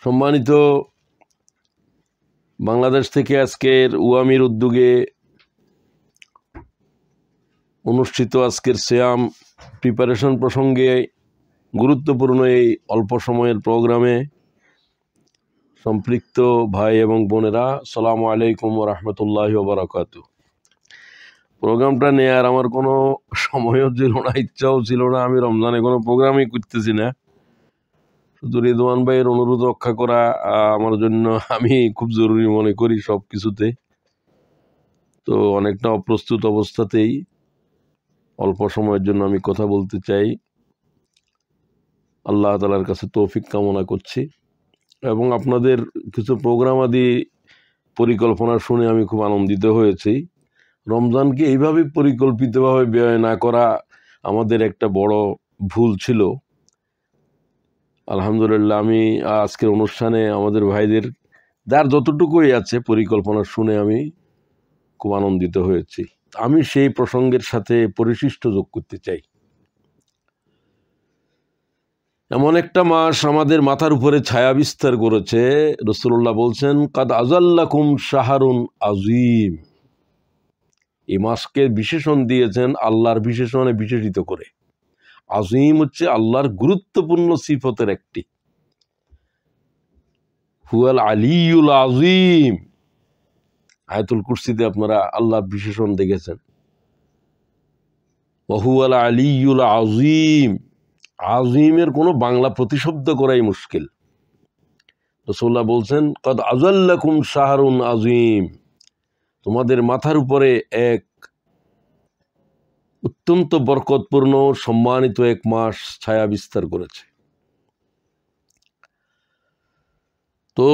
সম্মানিত বাংলাদেশ থেকে আজকের ওয়ামির উদ্যোগে অনুষ্ঠিত আজকের সিয়াম প্রিপারেশন প্রসঙ্গে গুরুত্বপূর্ণ এই অল্প সময়ের প্রোগ্রামে সম্পৃক্ত ভাই এবং বোনেরা, আসসালামু আলাইকুম ওয়া রাহমাতুল্লাহি ওয়া বারাকাতুহু। প্রোগ্রামটা নেয়ার আমার কোনো সময়ও ছিল না, ইচ্ছাও ছিল না। আমি রমজানে কোনো প্রোগ্রামই করতেছি না, শুধু রিদওয়ান ভাইয়ের অনুরোধ রক্ষা করা আমার জন্য আমি খুব জরুরি মনে করি সব কিছুতে। তো অনেকটা অপ্রস্তুত অবস্থাতেই অল্প সময়ের জন্য আমি কথা বলতে চাই। আল্লাহ তাআলার কাছে তৌফিক কামনা করছি এবং আপনাদের কিছু প্রোগ্রাম আদি পরিকল্পনা শুনে আমি খুব আনন্দিত হয়েছি। রমজানকে এইভাবে পরিকল্পিতভাবে ব্যয় না করা আমাদের একটা বড় ভুল ছিল। আলহামদুলিল্লাহ, আমি আজকের অনুষ্ঠানে আমাদের ভাইদের যার যতটুকুই আছে পরিকল্পনা শুনে আমি খুব আনন্দিত হয়েছি। আমি সেই প্রসঙ্গের সাথে পরিশিষ্ট যোগ করতে চাই। এমন একটা মাস আমাদের মাথার উপরে ছায়া বিস্তার করেছে। রাসূলুল্লাহ বলছেন, কাদ আযাল্লাকুম শাহরুন আযীম। এই মাসকে বিশেষণ দিয়েছেন আল্লাহর বিশেষণে বিশেষিত করে। আযীম হচ্ছে আল্লাহর গুরুত্বপূর্ণ সিফতের একটি। হুয়াল আলিয়ুল আযীম। আয়াতুল কুরসিতে আপনারা আল্লাহর বিশেষণ দেখেছেন। ওয়া হুয়াল আলিয়ুল আযীম। আযীমের কোনো বাংলা প্রতিশব্দ করাই মুশকিল। রাসূলুল্লাহ বলছেন, কাদ আযাল্লাকুম শাহরুন আযীম। তোমাদের মাথার উপরে এক অত্যন্ত বরকতপূর্ণ সম্মানিত এক মাস ছায়া বিস্তার করেছে। তো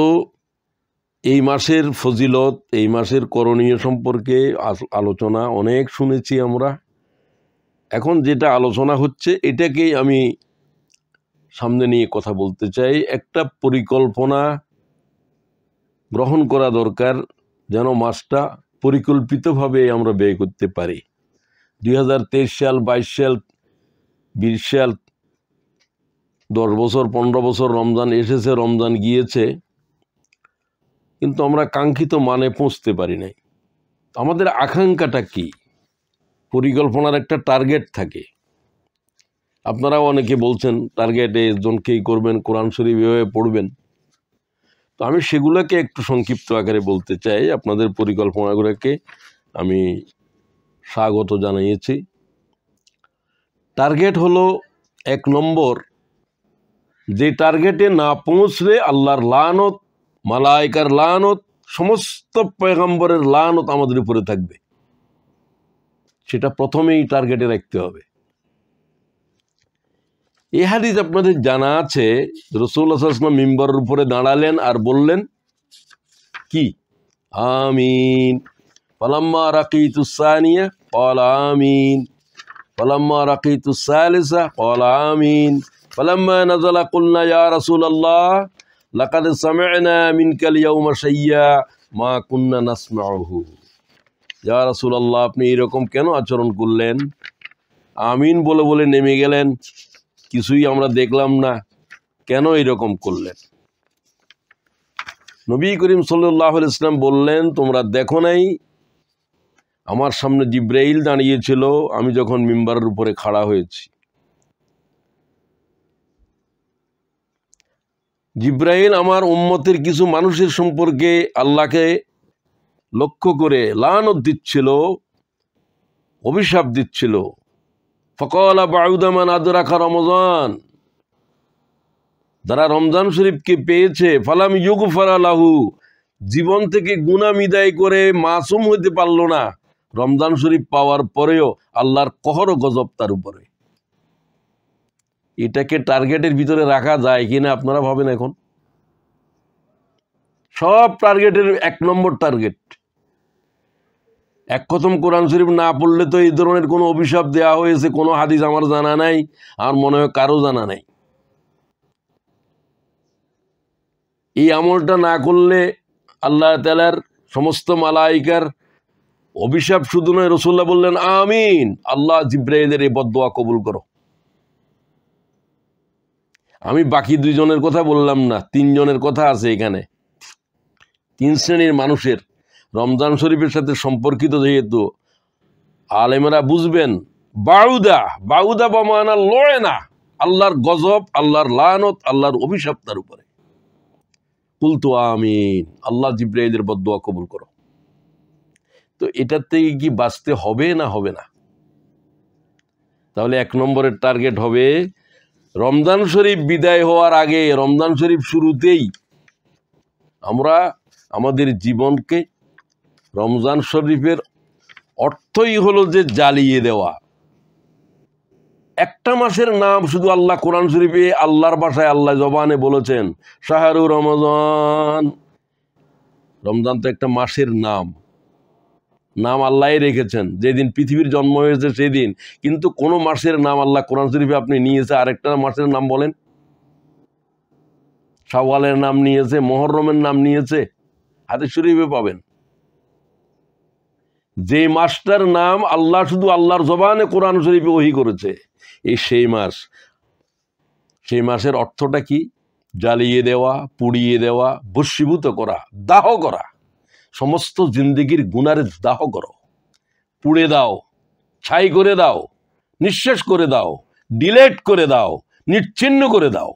এই মাসের ফজিলত, এই মাসের করণীয় সম্পর্কে আলোচনা অনেক শুনেছি আমরা। এখন যেটা আলোচনা হচ্ছে এটাকেই আমি সামনে নিয়ে কথা বলতে চাই। একটা পরিকল্পনা গ্রহণ করা দরকার যেন মাসটা পরিকল্পিতভাবে আমরা ব্যয় করতে পারি। 2023 সাল, 22 সাল, 20 সাল, 10 বছর, 15 বছর রমজান এসেছে, রমজান গিয়েছে, কিন্তু আমরা কাঙ্ক্ষিত মানে পৌঁছতে পারি নাই। আমাদের আকাঙ্ক্ষাটা কি? পরিকল্পনার একটা টার্গেট থাকে। আপনারাও অনেকে বলছেন টার্গেট এজনকেই করবেন, কোরআন শরীফ এভাবে পড়বেন। তো আমি সেগুলোকে একটু সংক্ষিপ্ত আকারে বলতে চাই। আপনাদের পরিকল্পনাগুলোকে আমি স্বাগত জানিয়েছি। টার্গেট হলো 1 নম্বর, যে টার্গেটে না পৌঁছলে আল্লাহর লানত, মালায়েকার লানত, সমস্ত পয়গম্বরের লানত আমাদের উপরে থাকবে। সেটা প্রথমেই টার্গেটে রাখতে হবে। এই হাদিস আপনাদের জানা আছে, রাসূলুল্লাহ সাল্লাল্লাহু আলাইহি ওয়াসাল্লাম মিম্বরের উপরে দাঁড়ালেন আর বললেন কি? আমিন। ফালাম্মা রাকিতুস সানিয়া ক্বালা আমিন। ফালাম্মা রাকিতুস সালিসা ক্বালা আমিন। ফালাম্মা নাযালা কুলনা ইয়া রাসূলুল্লাহ লাকাদ সামি'না মিনকাল ইয়াওমা শাইয়্যা মা কুননা নাসমাউহু। ইয়া রাসূলুল্লাহ, আপনি এরকম কেন আচরণ করলেন? আমিন বলে বলে নেমে গেলেন, কিছুই আমরা দেখলাম না, কেন এরকম করলেন? নবী করিম সাল্লাল্লাহু আলাইহি ওয়াসাল্লাম বললেন, তোমরা দেখো নাই আমার সামনে জিবরাইল দাঁড়িয়েছিল আমি যখন মিম্বারের উপরে খাড়া হয়েছি। জিবরাইল আমার উম্মতের কিছু মানুষের সম্পর্কে আল্লাহকে লক্ষ্য করে লানত দিচ্ছিল, অভিশাপ দিচ্ছিল। ফাকালা বাউদা মান আদরাকা রমজান। যারা রমজান শরীফকে পেয়েছে, ফালাম ইউগফারা লাহু, জীবন থেকে গুনাহ মিদায় করে মাসুম হইতে পারল না, রমজান শরীফ পাওয়ার পরেও আল্লাহর কহর ও গজব তার উপরে। এটাকে টার্গেটের ভিতরে রাখা যায় কিনা আপনারা ভাবেন। এখন সব টার্গেটের 1 নম্বর টার্গেট। এক খতম কোরআন শরীফ না পড়লে তো এই ধরনের কোনো অভিশাপ দেওয়া হয়েছে কোনো হাদিস আমার জানা নাই, আর মনে হয় কারো জানা নাই। এই আমলটা না করলে আল্লাহ তাআলার সমস্ত মালায়েকার অভিশাপ শুধু নয়, রাসূলুল্লাহ বললেন আমিন, আল্লাহ জিবরাইলের এই বদদোয়া কবুল করো। আমি বাকি দুইজনের কথা বললাম না, তিনজনের কথা আছে এখানে। তিন শ্রেণীর মানুষের রমজান শরীফের সাথে সম্পর্কিত, যেহেতু আলেমরা বুঝবেন। বাউদা, বাউদা বা মানা লড়ে না, আল্লাহর গজব, আল্লাহর লানত, আল্লাহর অভিশাপ তার উপরে। কুলতু আমিন, আল্লাহ জিব্রাইলের বদদুয়া কবুল করো। তো এটার থেকে কি বাঁচতে হবে না হবে না? তাহলে 1 নম্বরের টার্গেট হবে রমজান শরীফ বিদায় হওয়ার আগে, রমজান শরীফ শুরুতেই আমরা আমাদের জীবনকে, রমজান শরীফের অর্থই হলো যে জ্বালিয়ে দেওয়া। একটা মাসের নাম শুধু আল্লাহ কোরআন শরীফে আল্লাহর ভাষায় আল্লাহ জবানে বলেছেন, শাহরু রমজান। রমজান তো একটা মাসের নাম, নাম আল্লাহই রেখেছেন, যেদিন পৃথিবীর জন্ম হয়েছে সেদিন। কিন্তু কোন মাসের নাম আল্লাহ কোরআন শরীফে আপনি নিয়েছে? আরেকটা মাসের নাম বলেন। শাওয়ালের নাম নিয়েছে, মুহররমের নাম নিয়েছে, হাদিস শরীফে পাবেন। যে মাসটার নাম আল্লাহ শুধু আল্লাহর জবানে কোরআন শরীফে ওহী করেছে, এই সেই মাস। সেই মাসের অর্থটা কি? জ্বালিয়ে দেওয়া, পুড়িয়ে দেওয়া, ভস্মীভূত করা, দাহ করা। সমস্ত জিন্দেগির গুনার দাহ করো, পুড়ে দাও, ছাই করে দাও, নিঃশেষ করে দাও, ডিলেট করে দাও, নিচ্ছিন্ন করে দাও।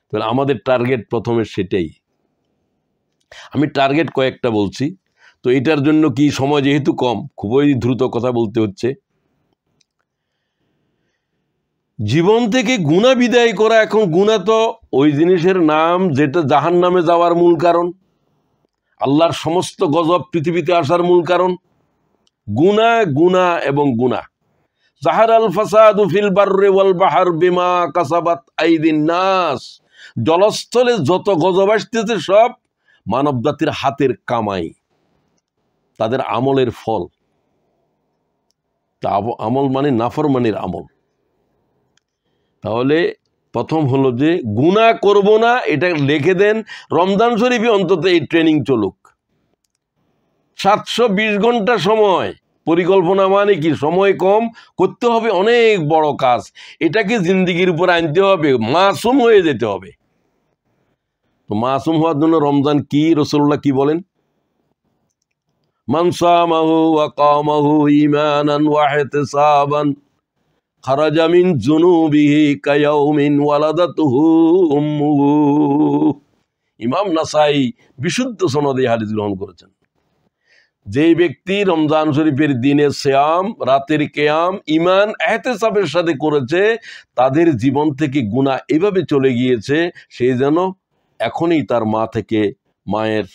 তাহলে আমাদের টার্গেট প্রথমে সেটাই। আমি টার্গেট কয়েকটা বলছি, তো এটার জন্য কি সময় যেহেতু কম, খুবই দ্রুত কথা বলতে হচ্ছে। জীবন থেকে গুনাহ বিদায় করা। এখন গুনাহ তো ওই জিনিসের নাম যেটা জাহান্নামে যাওয়ার মূল কারণ, আল্লাহর সমস্ত গজব পৃথিবীতে আসার মূল কারণ। গুনাহ, গুনাহ এবং গুনাহ। যাহারাল ফাসাদু ফিল বাররি ওয়াল বাহর বিমা কাসাবাত আইদিন নাস। জলস্থলে যত গজব আসতেছে সব মানব জাতির হাতের কামাই, তাদের আমলের ফল। আমল মানে নাফরমানির আমল। তাহলে প্রথম হলো যে গুনাহ করব না, এটা লিখে দেন। রমজান শরীফে অন্তত এই ট্রেনিং চলুক। 720 ঘন্টা সময়, পরিকল্পনা মানে কি? সময় কম, করতে হবে অনেক বড় কাজ। এটাকে জিন্দিগির উপর আনতে হবে, মাসুম হয়ে যেতে হবে। তো মাসুম হওয়ার জন্য রমজান কি, রাসূলুল্লাহ কি বলেন? মান সামাহু ওয়া কামাহু ঈমানান ওয়া ইহতিসাবান খারাজা মিন যুনুবিহি কায়াউমিন ওয়ালাদাতুহু উম্মুহু। ইমাম নাসাই বিশুদ্ধ সনদে হাদিস গ্রহণ করেছেন। যে ব্যক্তি রমজান শরীফের দিনে সিয়াম, রাতের কিয়াম ঈমান ইহতিসাবের সাথে করেছে, তাদের জীবন থেকে গুনাহ এভাবে চলে গিয়েছে সে যেন এখনই তার মা থেকে, মায়ের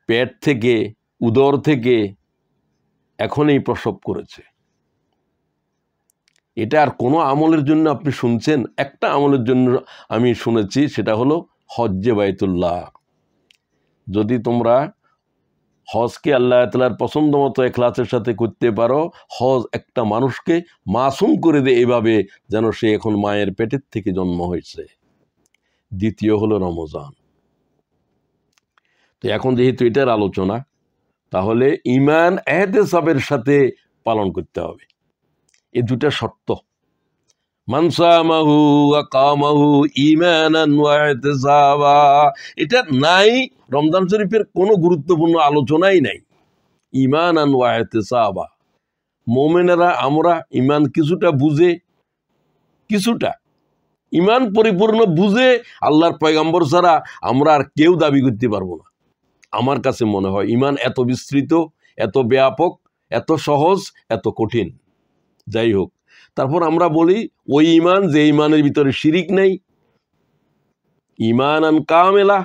পেট থেকে, উদর থেকে এখনই প্রসব করেছে। এটা আর কোনো আমলের জন্য আপনি শুনছেন? একটা আমলের জন্য আমি শুনেছি, সেটা হলো হজ্জে বাইতুল্লাহ। যদি তোমরা হজকে আল্লাহ তাআলার পছন্দ মতো ইখলাসের সাথে করতে পারো, হজ একটা মানুষকে মাসুম করে দেয় এভাবে যেন সে এখন মায়ের পেটের থেকে জন্ম হয়েছে। দ্বিতীয় হলো রমজান। তো এখন যেহেতু এটার আলোচনা, তাহলে ঈমান ইহতিসাবের সাথে পালন করতে হবে। এই দুটা শর্ত। মান সামাহু ওয়া কামাহু ঈমানান ওয়া ইহতিসাবা, এটা নাই রমজান শরীফের কোনো গুরুত্বপূর্ণ আলোচনাই নাই। ঈমানান ওয়া ইহতিসাবা। মুমিনেরা আমরা ঈমান কিছুটা বুঝে, কিছুটা ঈমান পরিপূর্ণ বুঝে আল্লাহর পয়গম্বর ছাড়া আমরা আর কেউ দাবি করতে পারবো না। আমার কাছে মনে হয় ঈমান এত বিস্তৃত, এত ব্যাপক, এত সহজ, এত কঠিন। যাই হোক, তারপর আমরা বলি ওই ঈমান যে ঈমানের ভিতরে শিরিক নেই, ঈমানান কামেলা,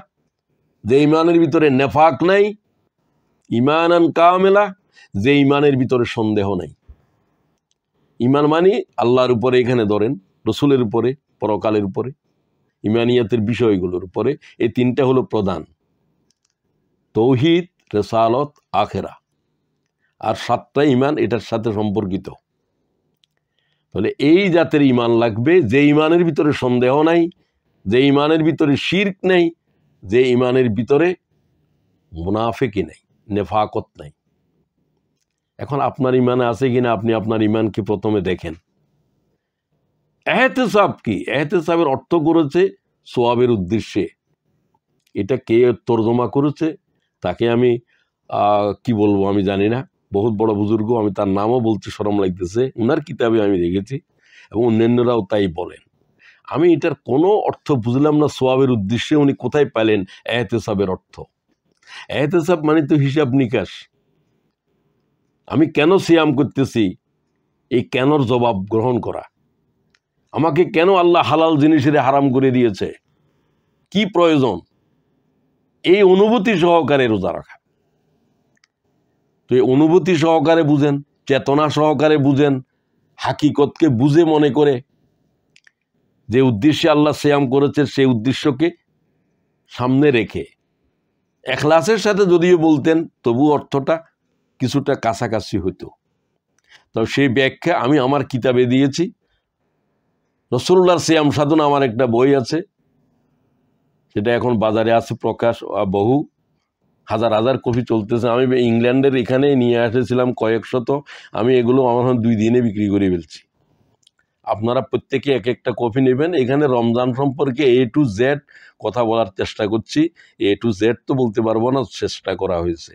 যে ঈমানের ভিতরে নেফাক নাই, ঈমানান কামেলা, যে ঈমানের ভিতরে সন্দেহ নাই। ঈমান মানে আল্লাহর উপরে, এখানে ধরেন রসুলের উপরে, পরকালের উপরে, ঈমানিয়াতের বিষয়গুলোর উপরে। এই তিনটা হলো প্রধান: তৌহিদ, রিসালাত, আখিরা। আর 7টা ঈমান এটার সাথে সম্পর্কিত। তাহলে এই জাতের ঈমান লাগবে, যে ঈমানের ভিতরে সন্দেহ নাই, যে ঈমানের ভিতরে শিরক নেই, যে ঈমানের ভিতরে মুনাফিকি নেই, নেফাকত নাই। এখন আপনার ঈমানে আছে কিনা আপনি আপনার ঈমানকে প্রথমে দেখেন। এহতেসাব কি? এহতেসাবের অর্থ করেছে সোয়াবের উদ্দেশ্যে। এটা কে তর্জমা করেছে তাকে আমি কি বলবো আমি জানি না, বহুত বড় বুজুর্গ, আমি তার নামও বলতে শরম লাগতেছে, উনার কিতাবে আমি দেখেছি এবং অন্যান্যরাও তাই বলেন। আমি এটার কোনো অর্থ বুঝলাম না, সোয়াবের উদ্দেশ্যে উনি কোথায় পেলেন এহতেসাবের অর্থ? এহতেসাব মানে তো হিসাব নিকাশ। আমি কেন সিয়াম করতেছি, এই কেনর জবাব গ্রহণ করা। আমাকে কেন আল্লাহ হালাল জিনিসের হারাম করে দিয়েছে, কি প্রয়োজন, এই অনুভূতি সহকারে রোজা রাখা। তো এই অনুভূতি সহকারে বুঝেন, চেতনা সহকারে বুঝেন, হাকিকতকে বুঝে মনে করে যে উদ্দেশ্যে আল্লাহ সিয়াম করেছে সেই উদ্দেশ্যকে সামনে রেখে এখলাসের সাথে যদিও বলতেন তবু অর্থটা কিছুটা কাছাকাছি হতো। তো সেই ব্যাখ্যা আমি আমার কিতাবে দিয়েছি। রাসূলুল্লাহর সিয়াম সাধনা আমার একটা বই আছে, সেটা এখন বাজারে আছে, প্রকাশ বহু হাজার হাজার কপি চলতেছে। আমি ইংল্যান্ডের এখানে নিয়ে এসেছিলাম কয়েকশত, আমি এগুলো আমার 2 দিনে বিক্রি করে ফেলছি। আপনারা প্রত্যেকে এক একটা কপি নেবেন। এখানে রমজান সম্পর্কে A to Z কথা বলার চেষ্টা করছি। A to Z তো বলতে পারবো না, চেষ্টা করা হয়েছে।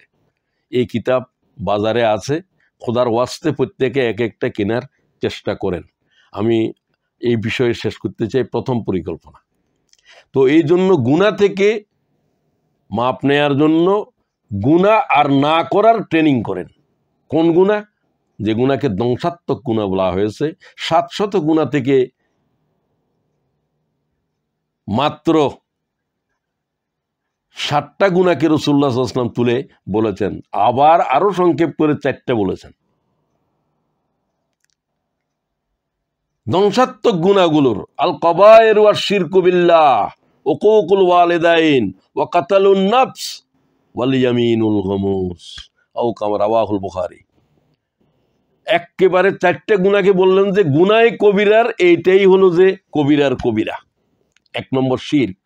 এই কিতাব বাজারে আছে, খোদার ওয়াস্তে প্রত্যেকে এক একটা কেনার চেষ্টা করেন। আমি এই বিষয়ে শেষ করতে চাই প্রথম পরিকল্পনা। তো এই জন্য গুনাহ থেকে মাপ নেয়ার জন্য গুনাহ আর না করার ট্রেনিং করেন। কোন গুনাহ? যে গুনাহকে ধ্বংসাত্মক গুনাহ বলা হয়েছে। 700 গুনাহ থেকে মাত্র 60টা গুনাহকে রাসূলুল্লাহ সাল্লাল্লাহু আলাইহি ওয়াসাল্লাম তুলে বলেছেন, আবার আরো সংক্ষেপ করে 4টা বলেছেন। ধ্বংসাত্মক গুনাহগুলোর আল কাবায়ের ওয়া শিরকু বিল্লাহ, উকুকুল ওয়ালিদাইন, ওয়া কাতালুন নাফস, ওয়াল ইয়ামিনুল গমুস, আও কামা রাওয়াহুল বুখারী। একেবারে 4টে গুনাহকে বললেন যে গুনাহে কবিরার এইটাই হলো যে কবিরার কবিরা। 1 নম্বর শিরক,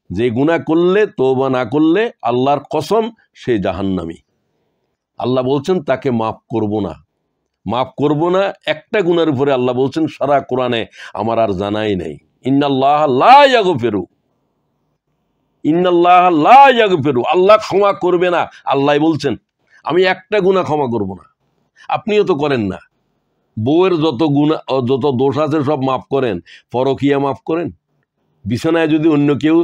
যে গুনাহ করলে তওবা না করলে আল্লাহর কসম সে জাহান্নামী। আল্লাহ বলছেন তাকে মাফ করব না, মাফ করব না। একটা গুনার উপরে আল্লাহ বলছেন সারা কোরআনে আমার আর জানাই নাই, ইন্নাল্লাহ লা ইয়াগফিরু, ইন্নাল্লাহ লা ইয়াগফিরু, আল্লাহ ক্ষমা করবে না। আল্লাহ বলছেন আমি একটা গুনাহ ক্ষমা করব না। আপনিও তো করেন না। বউয়ের যত গুনাহ যত দোষ আছে সব মাফ করেন, পরকিয়া মাফ করেন। বিছানায় যদি অন্য কেউ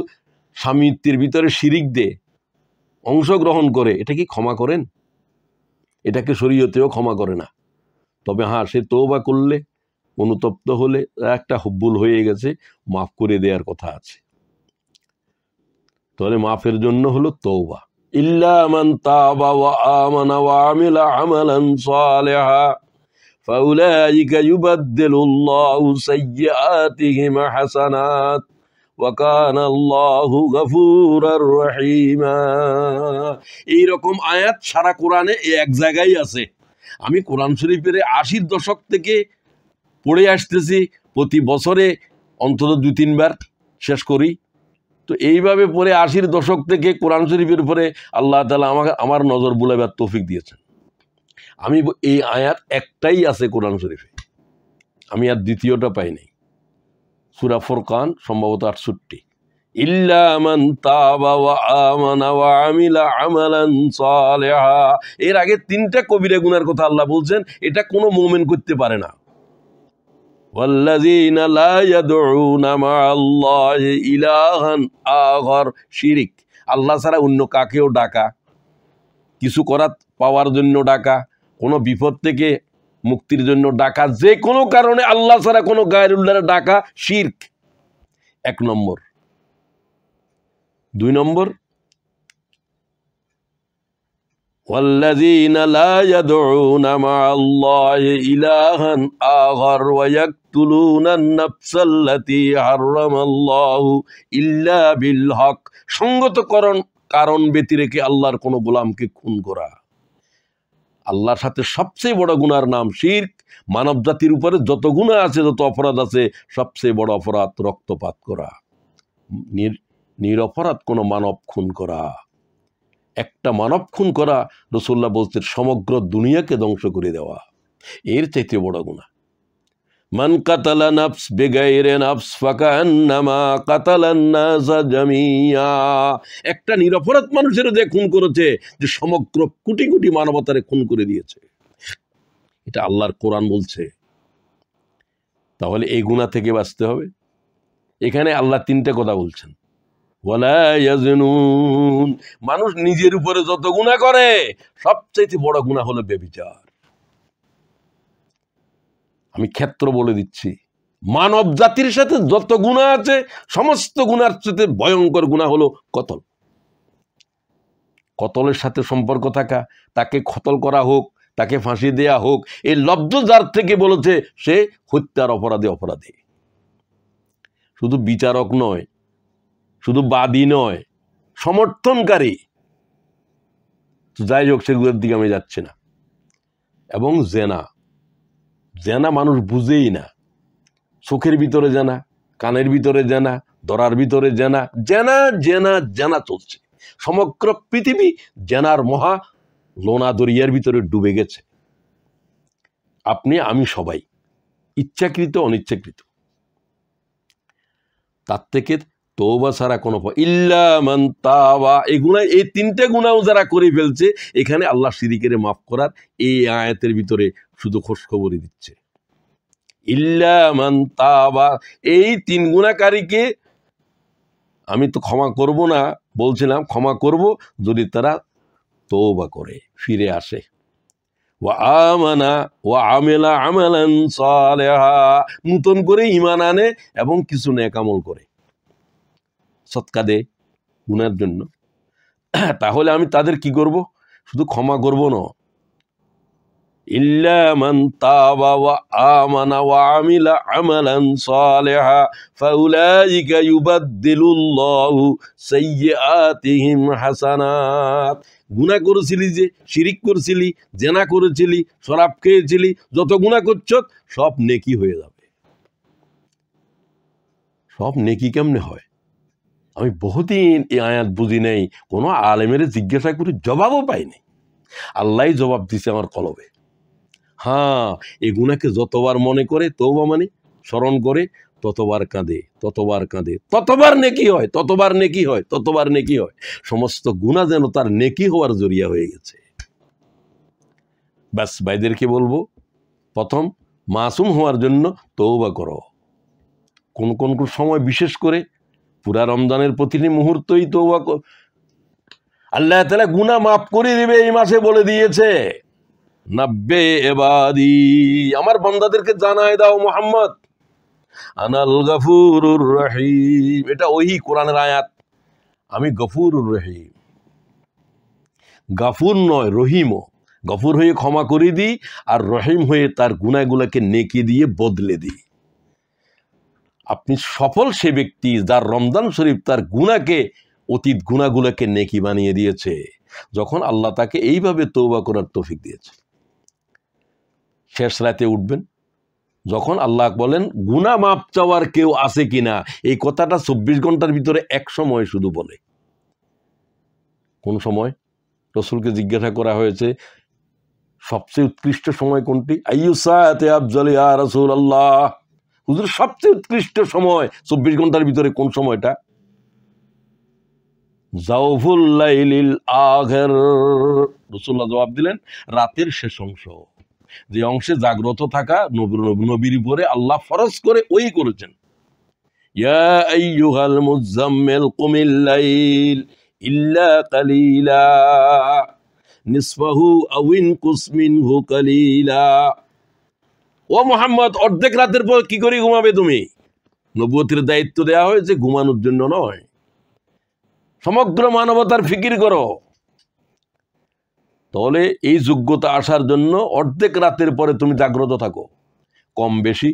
স্বামী স্ত্রীর ভিতরে শিরিক দে অংশগ্রহণ করে, এটা কি ক্ষমা করেন? এটাকে শরীয়তেও ক্ষমা করে না। তবে হ্যাঁ, সে তওবা করলে, অনুতপ্ত হলে, একটা ভুল হয়ে গেছে, মাফ করে দেওয়ার কথা আছে। তাহলে মাফের জন্য হলো তওবা। ইল্লা মান তাবা ওয়া আমানা ওয়া আমিলা আমালান সালিহা ফাউলাইকা ইউবাদদিলুল্লাহু সাইয়্যাতিহিম হাসানাত ওয়া কানা আল্লাহু গফুরার রহিমা। এইরকম আয়াত সারা কোরআনে এক জায়গায় আছে। আমি কোরআন শরীফের 80-র দশক থেকে পড়ে আসতেছি, প্রতি বছরে অন্তত 2-3 বার শেষ করি। তো এইভাবে পড়ে 80-র দশক থেকে কোরআন শরীফের উপরে আল্লাহ তাআলা আমার নজর বুলাবার তৌফিক দিয়েছেন। আমি এই আয়াত একটাই আছে কোরআন শরীফে, আমি আর দ্বিতীয়টা পাই নাই। সূরা ফুরকান সম্ভবত 68। ইল্লা মান তাবা ওয়া আমানা ওয়া আমিলা আমালান সালিহা। এর আগে 3টা কবিরা গুনার কথা আল্লাহ বলছেন, এটা কোনো মুমিন করতে পারে না। ওয়াল্লাযীনা লা ইয়াদউনা মা'আল্লাহি ইলাহান আখার, শিরিক। আল্লাহ ছাড়া অন্য কাকেও ডাকা, কিছু করার পাওয়ার জন্য ডাকা, কোনো বিপদ থেকে মুক্তির জন্য ডাকা, যে কোনো কারণে আল্লাহ ছাড়া কোনো গায়রুল্লাহর ডাকা শিরক। 1 নম্বর। 2 নম্বর, ওয়াল্লাযীনা লা ইয়াদউনা মা'আল্লাহি ইলাহান আখার ওয়া ইয়াকতুলুনান নাফসাল্লাতী হারামাল্লাহু ইল্লা বিল হক, সঙ্গত কারণ ব্যতি রেখে আল্লাহর কোনো গোলামকে খুন করা। আল্লাহর সাথে সবচেয়ে বড় গুনার নাম শিরক। মানব জাতির উপরে যত গুনাহ আছে, যত অপরাধ আছে, সবচেয়ে বড় অপরাধ রক্তপাত করা, নিরপরাধ কোনো মানব খুন করা। একটা মানব খুন করা, রাসূলুল্লাহ বলছেন সমগ্র দুনিয়াকে ধ্বংস করে দেওয়া, এর চাইতে বড় গুনাহ। মান কাতালা নাফস বিগাইরি নাফস ফাকান্নামা কাতালান নাসা জামিয়া। একটা নিরপরাধ মানুষের যে খুন করেছে, যে সমগ্র কোটি কোটি মানবতারে খুন করে দিয়েছে। এটা আল্লাহর কোরআন বলছে। তাহলে এই গুনাহ থেকে বাঁচতে হবে। এখানে আল্লাহ তিনটে কথা বলছেন, ওয়ালা ইয়াজনুন। মানুষ নিজের উপরে যত গুনাহ করে, সবচেয়ে বড় গুনাহ হলো ব্যভিচার। আমি ক্ষেত্র বলে দিচ্ছি, মানব জাতির সাথে যত গুনাহ আছে, সমস্ত গুনার সাথে ভয়ঙ্কর গুনাহ হলো কতল। কতলের সাথে সম্পর্ক থাকা, তাকে কতল করা হোক, তাকে ফাঁসি দেয়া হোক, এই লব্ধ যার থেকে বলেছে সে হত্যার অপরাধী। শুধু বিচারক নয়, শুধু বাদী নয়, সমর্থনকারী। যাই হোক, সেগুলোর দিকে আমি যাচ্ছি না। এবং জেনা মানুষ বুঝেই না। চোখের ভিতরে জানা, কানের ভিতরে জানা, ধরার ভিতরে জানা, জেনা চলছে। সমগ্র পৃথিবী জেনার মহা লোনা দরিয়ার ভিতরে ডুবে গেছে। আপনি আমি সবাই, ইচ্ছাকৃত অনিচ্ছাকৃত। তার থেকে তওবা ছাড়া কোনো ইল্লা মান তাবা, এই তিনটে গুনাহ যারা করে ফেলছে, এখানে আল্লাহ শিরিকের মাফ করার এই আয়াতের ভিতরে শুধু খোঁজখবরই দিচ্ছে। ইল্লা মান তাবা, এই তিন গুনাহকারীকে আমি তো ক্ষমা করব না, বলছিলাম ক্ষমা করব যদি তারা তওবা করে, ফিরে আসে। ওয়া আমানা ওয়া আমিলা আমালান সালিহা, নতুন করে ঈমান আনে এবং কিছু নেক আমল করে, সদকা দেয় গুনার জন্য। তাহলে আমি তাদের কি করব? শুধু ক্ষমা করব না, ইল্লা মান তাবা ওয়া আমানা ওয়া আমিলা আমালান সালিহা ফাউলাইকা ইউবাদদিলুল্লাহু সাইয়্যাতিহিম হাসানাত। গুনাহ করেছিলি, যে শিরিক করেছিলি, জেনা করেছিলি, শরাব খেয়েছিলি, যত গুনাহ করছ সব নেকি হয়ে যাবে। সব নেকি কেমনে হয়? আমি বহুদিন এই আয়াত বুঝি নাই, কোনো আলেমের জিজ্ঞাসা করে জবাবও পাইনি। আল্লাহই জবাব দিছে আমার কলবে। হ্যাঁ, এই গুনাহকে যতবার মনে করে, তওবা মানে স্মরণ করে, ততবার কাঁদে, ততবার নেকি হয়। সমস্ত গুনাহ যেন তার নেকি হওয়ার জরিয়া হয়ে গেছে। ব্যাস, ভাইদেরকে বলবো, প্রথম মাসুম হওয়ার জন্য তওবা করো। কোন সময়, বিশেষ করে পুরা রমজানের প্রতিটি মুহূর্তই তওবা কর। আল্লাহ তাআলা গুনাহ মাফ করে দিবে, এই মাসে বলে দিয়েছে। নাব্বে ইবাদি, আমার বান্দাদেরকে জানায় দাও মুহাম্মদ, আনাল গফুরুর রহিম। এটা ওই কোরআনের আয়াত, আমি গফুরুর রহিম। গাফুর নয়, রহিমও। গফুর হয়ে ক্ষমা করে দিই, আর রহিম হয়ে তার গুনাহগুলোকে নেকি দিয়ে বদলে দিই। আপনি সফল সে ব্যক্তি যার রমজান শরীফ তার গুনাহকে, অতীত গুনাহগুলোকে নেকি বানিয়ে দিয়েছে, যখন আল্লাহ তাকে এইভাবে তওবা করার তৌফিক দিয়েছে। শেষ রাতে উঠবেন, যখন আল্লাহ বলেন গুনাহ মাপ চাওয়ার কেউ আছে কিনা, এই কথাটা 24 ঘন্টার ভিতরে এক সময় শুধু বলে। কোন সময়? রাসূলকে জিজ্ঞাসা করা হয়েছে সবচেয়ে উৎকৃষ্ট সময় কোনটি? আইয়ু সাআতি আফজাল ইয়া রাসূলুল্লাহ, হুজুর সবচেয়ে উৎকৃষ্ট সময় 24 ঘন্টার ভিতরে কোন সময়টা? জাওফুল লাইলিল আখির। রাসূলুল্লাহ জবাব দিলেন, রাতের শেষ অংশ, যে অংশে জাগ্রত থাকা নবীর উপরে আল্লাহ ফরজ করে ওই করেছেন। ইয়া আইয়ুহাল মুযাম্মিল কুমিল লাইল ইল্লা কালিলা নিসফাহু আও ইনকুস মিনহু কালিলা। ও মুহাম্মদ, অর্ধেক রাতের পর কি করে ঘুমাবে তুমি? নবুয়তের দায়িত্ব দেয়া হয়েছে ঘুমানোর জন্য নয়, সমগ্র মানবতার ফিকির করো। তাহলে এই যোগ্যতা আসার জন্য অর্ধেক রাতের পরে তুমি জাগ্রত থাকো, কম বেশি।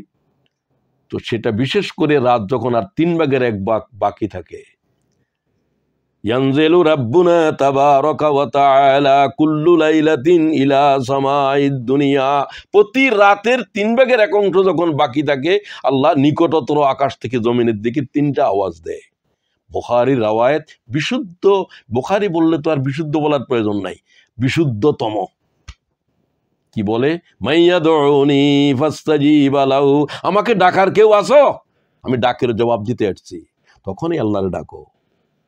তো সেটা বিশেষ করে রাত যখন আর 3 ভাগের 1 ভাগ বাকি থাকে। ইয়ানজিলু রাব্বুনা তাবারাকা ওয়া তাআলা কুল্লু লাইলাতিন ইলা সামাইদ দুনিয়া। প্রতি রাতের 3 ভাগের 1 অংশ যখন বাকি থাকে, আল্লাহ নিকটতর আকাশ থেকে জমিনের দিকে 3টা আওয়াজ দেয়। বুখারীর রওয়ায়াত, বিশুদ্ধ বুখারী বললে তো আর বিশুদ্ধ বলার প্রয়োজন নাই, বিশুদ্ধতম। কি বলে, মাইয়াদউনি ফাস্তাজিবা লাহু, আমাকে ডাকার কেউ আসো, আমি ডাকের জবাব দিতে আসছি। তখনই আল্লাহরে ডাকো।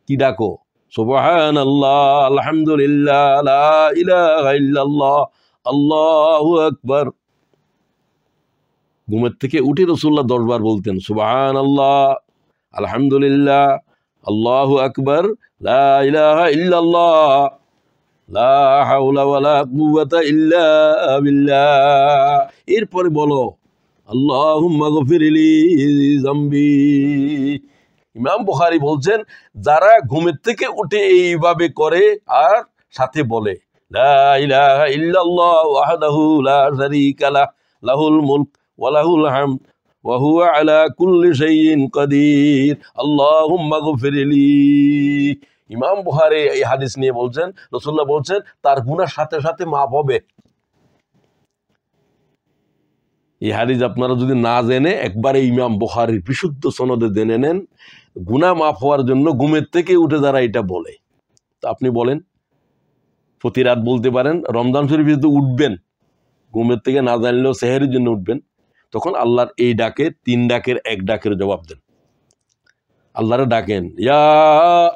কি ডাকো? সুবহানাল্লাহ, আলহামদুলিল্লাহ, লা ইলাহা ইল্লাল্লাহ, আল্লাহু আকবার। ঘুমের থেকে উঠে রাসূলুল্লাহ 10 বার বলতেন সুবহানাল্লাহ, আলহামদুলিল্লাহ, আল্লাহু আকবার, লা ইলাহা ইল্লাল্লাহ, লা হাওলা ওয়ালা কুওয়াতা ইল্লা বিল্লাহ। এরপরে বলো আল্লাহুম্মা গফিরলি যামবি। ইমাম বুখারী বলছেন, যারা ঘুমের থেকে উঠে এইভাবে করে আর সাথে বলে লা ইলাহা ইল্লাল্লাহ ওয়াহদাহু লা শারীকা লাহ, লাহুল মুলক ওয়া লাহুল হামদ ওয়া হুয়া আলা কুল্লি শাইইন কাদির, আল্লাহুম্মা গফিরলি। ইমাম বুখারী এই হাদিস নিয়ে বলছেন, রাসূলুল্লাহ বলছেন তার গুনাহ সাথে সাথে মাফ হবে। এই হাদিস আপনারা যদি না জেনে একবারে ইমাম বুখারীর বিশুদ্ধ সনদে জেনে নেন, গুনাহ মাফ হওয়ার জন্য ঘুমের থেকে উঠে যারা এটা বলে, তা আপনি বলেন প্রতি রাত বলতে পারেন, রমজান শরীফে যদি উঠবেন ঘুমের থেকে না জানলেও সেহরির জন্য উঠবেন, তখন আল্লাহর এই ডাকে 3 ডাকের 1 ডাকের জবাব দেন। আল্লাহরে ডাকেন, ইয়া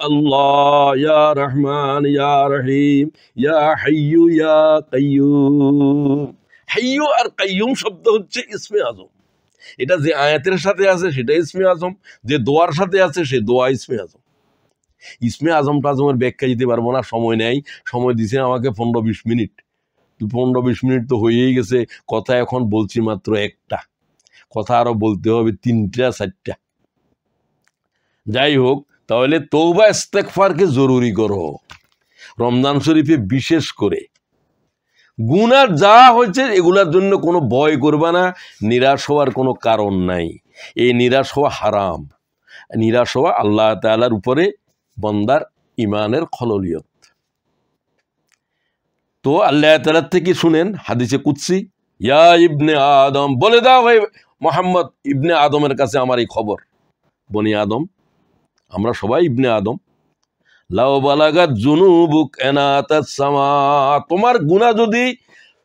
আল্লাহ, ইয়া রহমান, ইয়া রহিম, ইয়া হাইয়ু ইয়া কাইয়ুম। হাইয়ু আর কাইয়ুম শব্দ হচ্ছে ইসমে আজম। এটা যে আয়াতের সাথে আছে সেটা ইসমে আজম, যে দোয়ার সাথে আছে সে দোয়া ইসমে আজম। ইসমে আজম টাজমের ব্যাখ্যা দিতে পারবো না, সময় নেই। সময় দিছে আমাকে 15-20 মিনিট, 15-20 মিনিট তো হয়েই গেছে। কথা এখন বলছি মাত্র একটা, কথা আরো বলতে হবে 3টা-4টা। যাই হোক, তাহলে তওবা ইস্তেগফারকে জরুরি করো রমজান শরীফে, বিশেষ করে গুনাহ যা হয়েছে এগুলার জন্য কোনো ভয় করবা না, নিরাশ হওয়ার কোনো কারণ নাই। এই নিরাশ হওয়া হারাম, নিরাশ হওয়া আল্লাহ তাআলার উপরে বান্দার ইমানের খললিয়ত। তো আল্লাহ তাআলা থেকে শুনেন হাদিসে কুদসি, ইয়া ইবনে আদম, বলে দাও ভাই মোহাম্মদ ইবনে আদমের কাছে আমার এই খবর। বনি আদম, আমরা সবাই ইবনে আদম। লাউ বালাগাত জুনুবুক এনাতাস সামা, তোমার গুনাহ যদি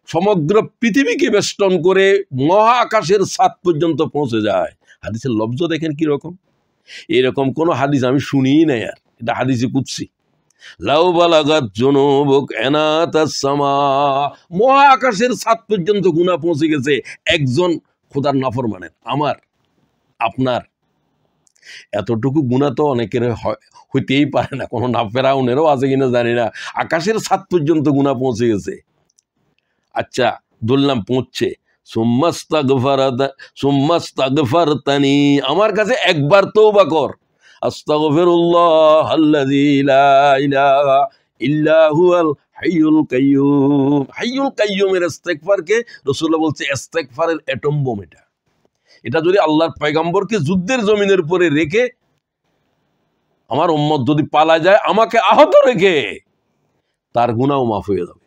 সমগ্র পৃথিবীকে বেষ্টন করে মহা আকাশের ছাদ পর্যন্ত পৌঁছে যায়। হাদিসের লফজ দেখেন কি রকম, এরকম কোন হাদিস আমি শুনিই নাই। আর এটা হাদিসে কুদসি, লাউ বালাগাত জুনুবুক এনাতাস সামা, মহা আকাশের ছাদ পর্যন্ত গুনাহ পৌঁছে গেছে একজন খোদার নাফরমানের, আমার আপনার। এতটুকু গুনাহ তো অনেকের হইতেই পারে না, কোনো না ফেরাউনেরও আছে কিনা জানি না, আকাশের ছাদ পর্যন্ত গুনাহ পৌঁছে গেছে। আচ্ছা ধরলাম পৌঁছছে, সুম্মাস্তাগফারতানি, আমার কাছে একবার তওবা কর, আস্তাগফিরুল্লাহ আল্লাযী লা ইলাহা ইল্লা হুয়াল হাইয়ুল কাইয়্যুম। হাইয়ুল কাইয়্যুমের ইস্তেগফারকে রাসূলুল্লাহ বলছে ইস্তেগফারের অ্যাটম বোম। এটা যদি আল্লাহর পয়গম্বরকে যুদ্ধের জমিনের উপরে রেখে আমার উম্মত যদি পালা যায়, আমাকে আহত রেখে, তার গুনাহও মাফ হয়ে যাবে।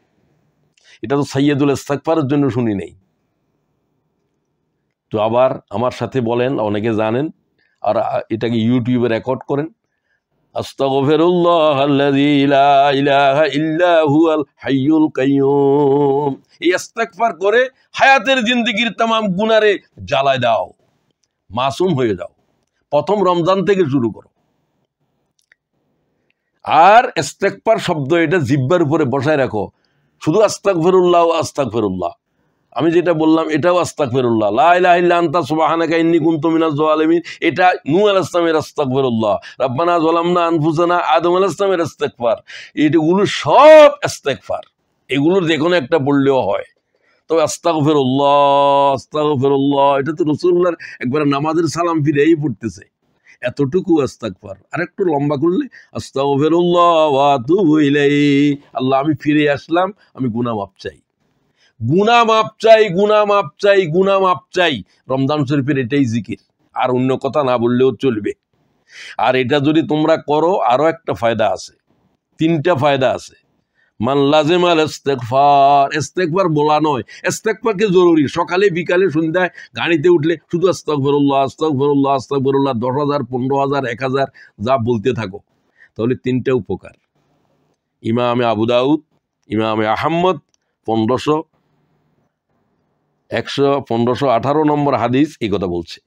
এটা তো সাইয়্যিদুল ইস্তেগফারের জন্য শুনি নেই। তো আবার আমার সাথে বলেন, অনেকে জানেন, আর এটাকে ইউটিউবে রেকর্ড করেন, আস্তাগফিরুল্লাহ আল্লাযী লা ইলাহা ইল্লা হুয়াল হাইয়ুল কাইয়্যুম। এই ইস্তেগফার করে হায়াতের জিন্দেগির तमाम গুনারে জ্বালায় দাও, মাসুম হয়ে যাও। প্রথম রমজান থেকে শুরু করো। আর ইস্তেগফার শব্দ এটা জিহ্বার উপরে বসায় রাখো, শুধু আস্তাগফিরুল্লাহ আস্তাগফিরুল্লাহ। আমি যেটা বললাম এটাও আস্তাগফিরুল্লাহ, লা ইলাহা ইল্লা আনতা সুবহানাকা ইন্নী কুনতু মিনাজ জালিমিন, এটা নূহ আলাইহিস সালামের আস্তাগফিরুল্লাহ। রব্বানা যালামনা আনফুসানা, আদম আলাইহিস সালামের ইস্তেগফার। এগুলো সব ইস্তেগফার, এগুলোর যে কোনো একটা পড়লেও হয়। তবে আস্তাগফিরুল্লাহ আস্তাগফিরুল্লাহ এটা তো রাসূলুল্লাহর একবার নামাজের সালাম ফিরেই পড়তেছে, এতটুকু ইস্তেগফার। আর একটু লম্বা করলে আস্তাগফিরুল্লাহ ওয়া আতুবু ইলাইহি, আল্লাহ আমি ফিরে আসলাম, আমি গুনাহ মাফ চাই, গুনাহ মাফ চাই, গুনাহ মাফ চাই, গুনাহ মাফ চাই। রমজান শরীফের এটাই জিকির, আর অন্য কথা না বললেও চলবে। আর এটা যদি তোমরা করো আরো একটা ফায়দা আছে, 3টা ফায়দা আছে। মান লাজিমাল ইস্তেগফার, ইস্তেগফার বলা নয়, ইস্তেগফারকে জরুরি সকালে বিকালে সন্ধ্যায় গাড়িতে উঠলে শুধু আস্তাগফিরুল্লাহ আস্তাগফিরুল্লাহ আস্তাগফিরুল্লাহ 10,000 15,000 1000 যা বলতে থাকো, তাহলে 3টা উপকার। ইমামে আবু দাউদ, ইমামে আহমদ 1500 1518 নম্বর হাদিস এই কথা বলছে,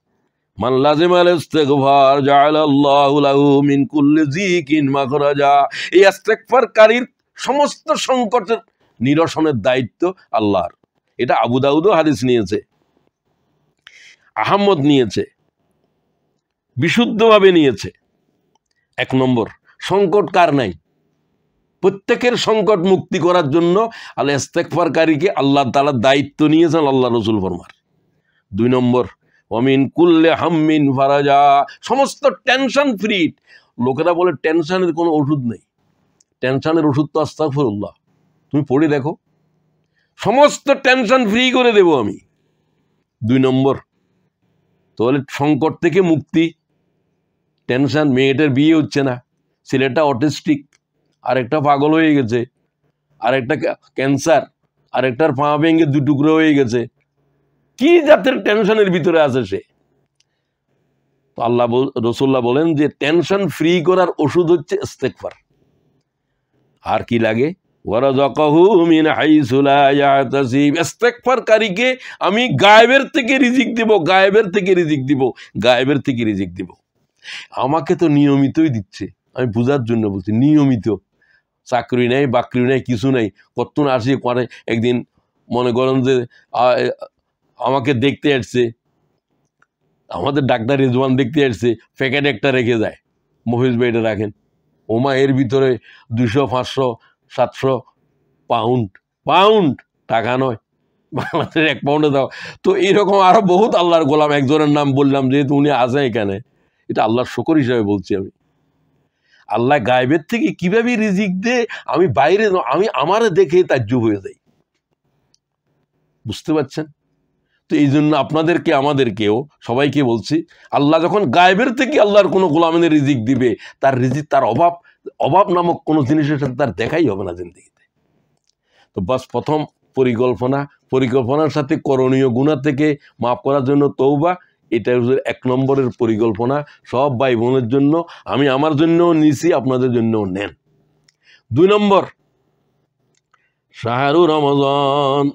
মান লাজিমাল ইস্তিগফার জাআলাল্লাহু লাহু মিন কুল্লি যিকিন মাখরাজা। এই ইস্তিগফারকারীর সমস্ত সংকটের নিরসনের দায়িত্ব আল্লাহর। এটা আবু দাউদও হাদিস নিয়েছে, আহমদ নিয়েছে, বিশুদ্ধভাবে নিয়েছে। 1 নম্বর, সংকট কার নাই? প্রত্যেকের সংকট মুক্তি করার জন্য আল ইস্তিগফারকারীকে আল্লাহ তাআলা দায়িত্ব নিয়েছেন, আল্লাহ রাসূল ফরমান। 2 নম্বর, ওয়ামিন কুল্লি হাম্মিন ফারাজা, সমস্ত টেনশন ফ্রি। লোকেরা বলে টেনশনের কোনো ওষুধ নেই, টেনশনের ওষুধ তো আস্তাগফিরুল্লাহ। তুমি পড়ে দেখো, সমস্ত টেনশন ফ্রি করে দেব আমি। 2 নম্বর, তাহলে সংকট থেকে মুক্তি। টেনশন, মেয়েটার বিয়ে হচ্ছে না, ছেলেটা অটিস্টিক, আরেকটা পাগল হয়ে গেছে, আরেকটা ক্যান্সার, আরেকটার পা ভেঙে 2 টুকরো হয়ে গেছে, কি জাতের টেনশনের ভিতরে আছে সে? তো আল্লাহ রাসূলুল্লাহ বলেন যে টেনশন ফ্রি করার ওষুধ হচ্ছে ইস্তিগফার। আর কি লাগে? ওয়ারাযাকাহু মিন হাইসু লা ইয়াহতাসিব, ইস্তিগফারকারীকে আমি গায়েবের থেকে রিজিক দেব, গায়েবের থেকে রিজিক দিব, গায়েবের থেকে রিজিক দিব। আমাকে তো নিয়মিতই দিচ্ছে, আমি বোঝার জন্য বলছি, নিয়মিত। চাকরি নেই, বাকরি নেই, কিছু নেই, কতক্ষণ আসি করে। একদিন মনে করেন যে আমাকে দেখতে আসছে, আমাদের ডাক্তার রেজওয়ান দেখতে আসছে, প্যাকেট একটা রেখে যায়, মহিষ ভাই এটা রাখেন। ওমা, এর ভিতরে 200, 500, 700 পাউন্ড, পাউন্ড টাকা নয়, বাংলাদেশের 1 পাউন্ডে দাও। তো এইরকম আরো বহুত আল্লাহর গোলাম, একজনের নাম বললাম যেহেতু উনি আছে এখানে, এটা আল্লাহর শুকর হিসাবে বলছি আমি। আল্লাহ গায়েবের থেকে কিভাবে রিজিক দে, আমি বাইরে, আমি আমারে দেখে তাজ্জুব হয়ে যাই। বুঝতে পারছেন? তো এই জন্য আপনাদেরকে, আমাদেরকেও, সবাইকে বলছি, আল্লাহ যখন গায়েবের থেকে আল্লাহর কোনো গোলামের রিজিক দিবে, তার রিজিক, তার অভাব নামক কোনো জিনিসের সাথে তার দেখাই হবে না জিন্দেগিতে। তো বাস প্রথম পরিকল্পনার সাথে করণীয় গুনাহ থেকে মাফ করার জন্য তওবা, এটা 1 নম্বরের পরিকল্পনা। সব ভাই বোনের জন্য, আমি আমার জন্যও নিছি, আপনাদের জন্যও নেন। 2 নম্বর, শাহরু রমজান।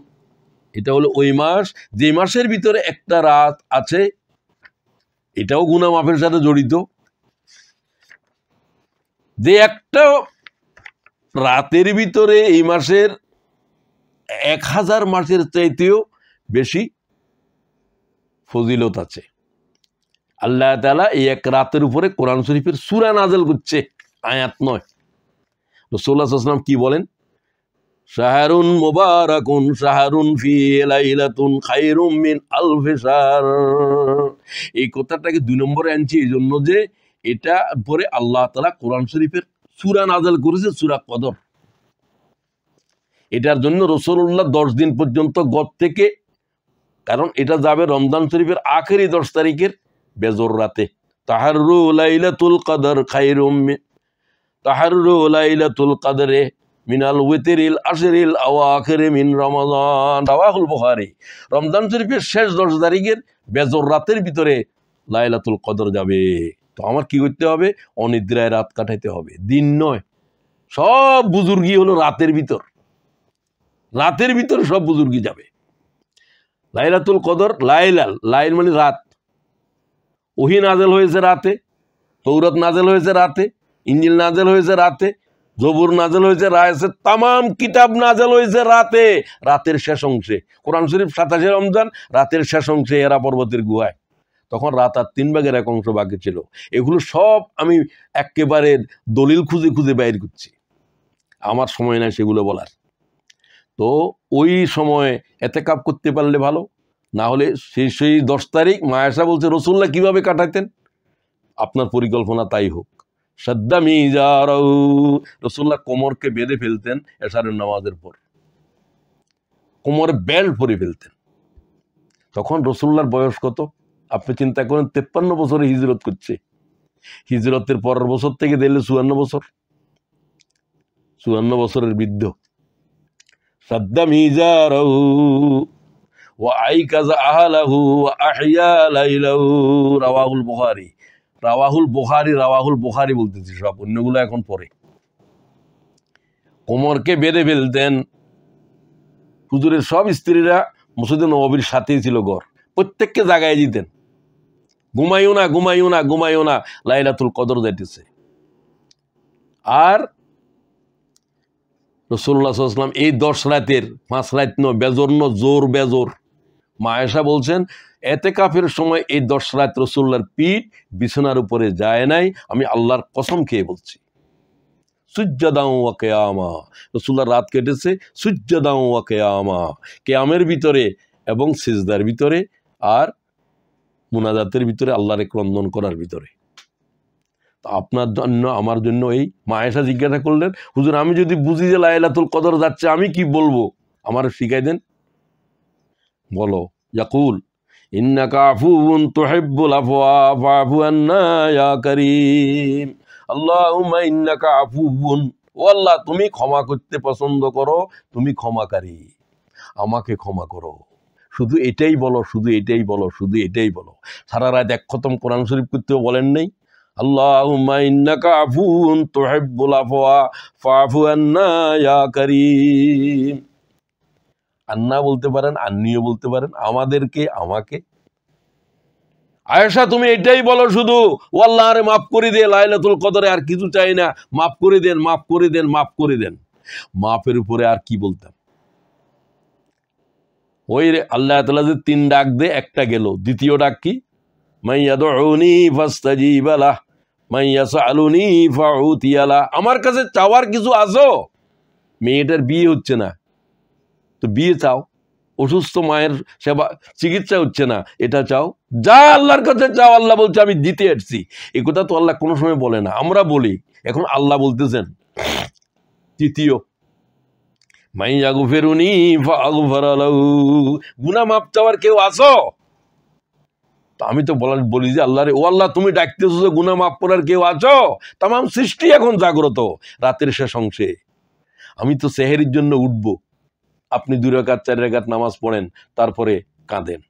এটা হলো ওই মাস, যে মাসের ভিতরে একটা রাত আছে, এটাও গুনাহ মাফের সাথে জড়িত। যে একটা রাতের ভিতরে এই মাসের 1000 মাসের চাইতেও বেশি ফজিলত আছে। আল্লাহ তাআলা এই এক রাতের উপরে কোরআন শরীফের সূরা নাযিল করছে, আয়াত নয়। রাসূলুল্লাহ সাল্লাল্লাহু আলাইহি ওয়াসাল্লাম কি বলেন? শাহরুন মুবারাকুন শাহরুন ফি লাইলাতুন খায়রুম মিন আলফি শাহর। এই কথাটাকে 2 নম্বরে আনছি এই জন্য যে এটা পরে আল্লাহ তাআলা কোরআন শরীফের সূরা নাযিল করেছে, সূরা কদর। এটার জন্য রাসূলুল্লাহ 10 দিন পর্যন্ত গত থেকে, কারণ এটা যাবে রমজান শরীফের আখেরি 10 তারিখের বেজর রাতে। তাহাররু লাইলাতুল কদর খায়রুম তাহাররু লাইলাতুল কদরে মিনাল ওয়াতিরিল আশরিল আওয়াখির মিন রমাদান, রাওয়াহুল বুখারী। রমজান শরীফের শেষ 10 তারিখের বেজর রাতের ভিতরে লাইলাতুল কদর যাবে। তো আমার কি করতে হবে? অনিদ্রায় রাত কাটাইতে হবে, দিন নয়। সব বুজুর্গি হলো রাতের ভিতর, রাতের ভিতর সব বুজুর্গি যাবে। লাইলাতুল কদর, লাইল মানে রাত। ওহী নাযিল হয়েছে রাতে, তৌরাত নাযিল হয়েছে রাতে, ইনজিল নাযিল হয়েছে রাতে, জবুর নাযিল হয়েছে রাতে, তামাম কিতাব নাযিল হয়েছে রাতে, রাতের শেষ অংশে। কোরআন শরীফ 27 রমজান রাতের শেষ অংশে হেরা পর্বতের গুহায়, তখন রাত আর 3 ভাগের 1 অংশ বাকি ছিল। এগুলো সব আমি একেবারে দলিল খুঁজে খুঁজে বাইর করছি, আমার সময় নাই সেগুলো বলার। তো ওই সময় এতেকাব করতে পারলে ভালো, না হলে সেই 10 তারিখ মা আয়েশা বলছে রাসূলুল্লাহ কিভাবে কাটাতেন, আপনার পরিকল্পনা তাই হোক। সাদ্দা মিজারাহু, রাসূলুল্লাহ কোমরকে বেঁধে ফেলতেন এশারের নামাজের পর, কোমরে বেল্ট পরে ফেলতেন। তখন রাসূলুল্লাহর বয়স কত? আপনি চিন্তা করেন, 53 বছরে হিজরত করছে, হিজরতের পরের বছর থেকে দিলে 54 বছর, 54 বছরের বৃদ্ধ। সাদ্দা মিজারাহু ওয়া আইকাযা আহলাহু ওয়া আহইয়া লাইলাহু, রাওয়াহুল বুখারী। রাওয়াহুল বুখারী বলতেছি, সব অন্যগুলো এখন পরে। কোমরকে বেঁধে ফেলতেন। হুজুরের সব স্ত্রীরা মসজিদে নববীর সাথেই ছিল ঘর, প্রত্যেককে জাগায় দিতেন, ঘুমাইও না ঘুমাইও না ঘুমাইও না, লাইলাতুল কদর যাইতেছে। আর রাসূলুল্লাহ সাল্লাল্লাহু আলাইহি ওয়াসাল্লাম এই 10 রাতের 5 রাত নয়, বেজর ন জোর বেজর। মা আয়েশা বলছেন এতেকাফের সময় এই 10 রাত রাসূলুল্লাহর পিঠ বিছানার উপরে যায় নাই, আমি আল্লাহর কসম খেয়ে বলছি। সুজ্জাদাও ওয়া কিয়ামা, রাসূলুল্লাহ রাত কেটেছে সুজ্জাদাও ওয়া কিয়ামা, কিয়ামের ভিতরে এবং সিজদার ভিতরে আর মুনাজাতের ভিতরে, আল্লাহর ক্রন্দন করার ভিতরে। আপনার জন্য আমার জন্য এই মা আয়েশা জিজ্ঞাসা করলেন, হুজুর আমি যদি বুঝি যে লাইলাতুল কদর যাচ্ছে আমি কি বলবো, আমার শিখাই দেন। বলো, ইয়াকুল ইন্নাকা আফুউন তুহিব্বুল আফওয়া ফাআফু আন্না ইয়া কারীম, আল্লাহুম্মা ইন্নাকা আফুউন, ও আল্লাহ তুমি ক্ষমা করতে পছন্দ করো, তুমি ক্ষমাকারী, আমাকে ক্ষমা করো। শুধু এটাই বলো, শুধু এটাই বলো, শুধু এটাই বলো। সারা রাত এক খতম কোরআন শরীফ করতেও বলেন নাই, আল্লাহুম্মা ইন্নাকা আফুউন তুহিব্বুল আফওয়া ফাআফু আন্না ইয়া কারীম। আন্না বলতে পারেন, আন্নিও বলতে পারেন, আমাদেরকে, আমাকে। আয়েশা তুমি এটাই বলো শুধু, ও আল্লাহ আরে মাফ করে দে, লাইলাতুল কদরে আর কিছু চাই না, মাফ করে দেন, মাফ করে দেন, মাফ করে দেন। মাফের উপরে আর কি বলতাম? ওই আল্লাহ তাআলা যে 3 ডাক দে, একটা গেল, দ্বিতীয় ডাক কি? মাইয়াদউনি ফাস্তাজিব লাহ, মাইয়াসআলুনি ফাউতিয়া লাহ। আমার কাছে চাওয়ার কিছু আছো? মেয়েটার বিয়ে হচ্ছে না, তো বিয়ে চাও। অসুস্থ মায়ের সেবা চিকিৎসা হচ্ছে না, এটা চাও। যা আল্লাহর কাছে চাও, আল্লাহ বলছে আমি দিতে আসছি। এই কথা তো আল্লাহ কোনো সময় বলে না, আমরা বলি। এখন আল্লাহ বলতেছেন তৃতীয়, মাইয়া গুফেরুনি ফাগফারা লাহু, গুনাহ মাফ চাওয়ার কেউ আছো? তো আমি তো বলি যে আল্লাহ রে, ও আল্লাহ তুমি ডাকতেছো যে গুনাহ মাফ করার কেউ আছো? তামাম সৃষ্টি এখন জাগ্রত রাতের শেষ অংশে। আমি তো সেহেরির জন্য উঠবো, আপনি 2 রাকাত 4 রাকাত নামাজ পড়েন, তারপরে কাঁদেন।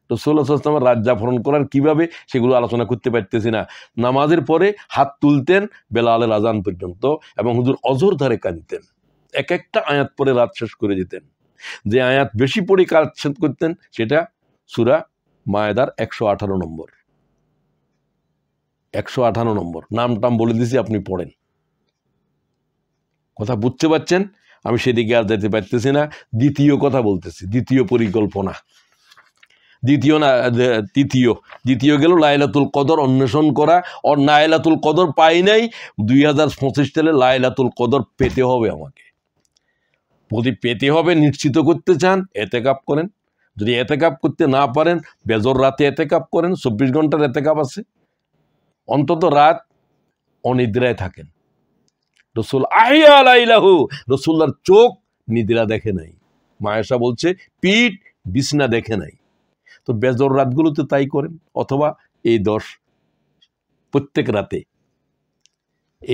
রাসূলুল্লাহ সাল্লাল্লাহু আলাইহি ওয়াসাল্লাম রাত জাফরণ করার কিভাবে, সেগুলো আলোচনা করতে পারতেছি না। নামাজের পরে হাত তুলতেন বেলালের আজান পর্যন্ত, এবং হুজুর অজর ধারে কাঁদতেন, এক একটা আয়াত পরে রাত শেষ করে দিতেন। যে আয়াত বেশি পড়ে কাজ শেষ করতেন সেটা সূরা মায়েদার 118 নম্বর, 118 নম্বর। নাম বলে দিছি, আপনি পড়েন। কথা বুঝতে পারছেন? আমি সেদিকে আর যেতে পারতেছি না। দ্বিতীয় কথা বলতেছি, দ্বিতীয় পরিকল্পনা, দ্বিতীয় গেল লাইলাতুল কদর অন্বেষণ করা। আর লাইলাতুল কদর পাই নাই, 2025 সালে লাইলাতুল কদর পেতে হবে আমাকে। যদি পেতে হবে, নিশ্চিত করতে চান, এতেকাপ করেন। যদি এতেকাপ করতে না পারেন, বেজর রাতে এতেকাপ করেন, 24 ঘন্টার এতেকাপ আছে। অন্তত রাত অনিদ্রায় থাকেন। রসুল আহিয়া লাইলাহু, রসুল্লাহর চোখ নিদ্রা দেখে নাই। মা আয়েশা বলছে পিঠ বিছনা দেখে নাই। তো বেজর রাতগুলোতে তাই করেন, অথবা এই 10 প্রত্যেক রাতে।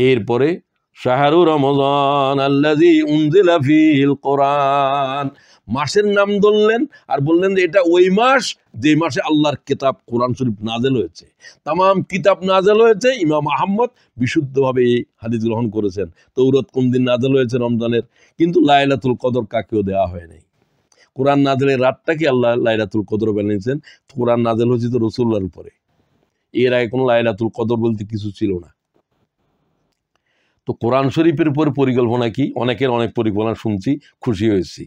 এরপরে শাহরু রমজান আল্লাযী উনজিলা ফীহিল কোরআন, মাসের নাম ধরলেন আর বললেন যে এটা ওই মাস যে মাসে আল্লাহর কিতাব কোরআন শরীফ নাযিল হয়েছে। তামাম কিতাব নাযিল হয়েছে। ইমাম আহমদ বিশুদ্ধভাবে এই হাদিস গ্রহণ করেছেন। তৌরাত কোন দিন নাযিল হয়েছে? রমজানের। কিন্তু লাইলাতুল কদর কাকেও দেওয়া হয় নাই। কোরআন নাযিলের রাতটাকে আল্লাহ লাইলাতুল কদর বানিয়েছেন। কোরআন নাযিল হয়েছে তো রাসূলুল্লাহর উপরে, এর আগে কোনো লাইলাতুল কদর বলতে কিছু ছিল না। তো কোরআন শরীফের উপর পরিকল্পনা কি? অনেকের অনেক পরিকল্পনা শুনছি, খুশি হয়েছি।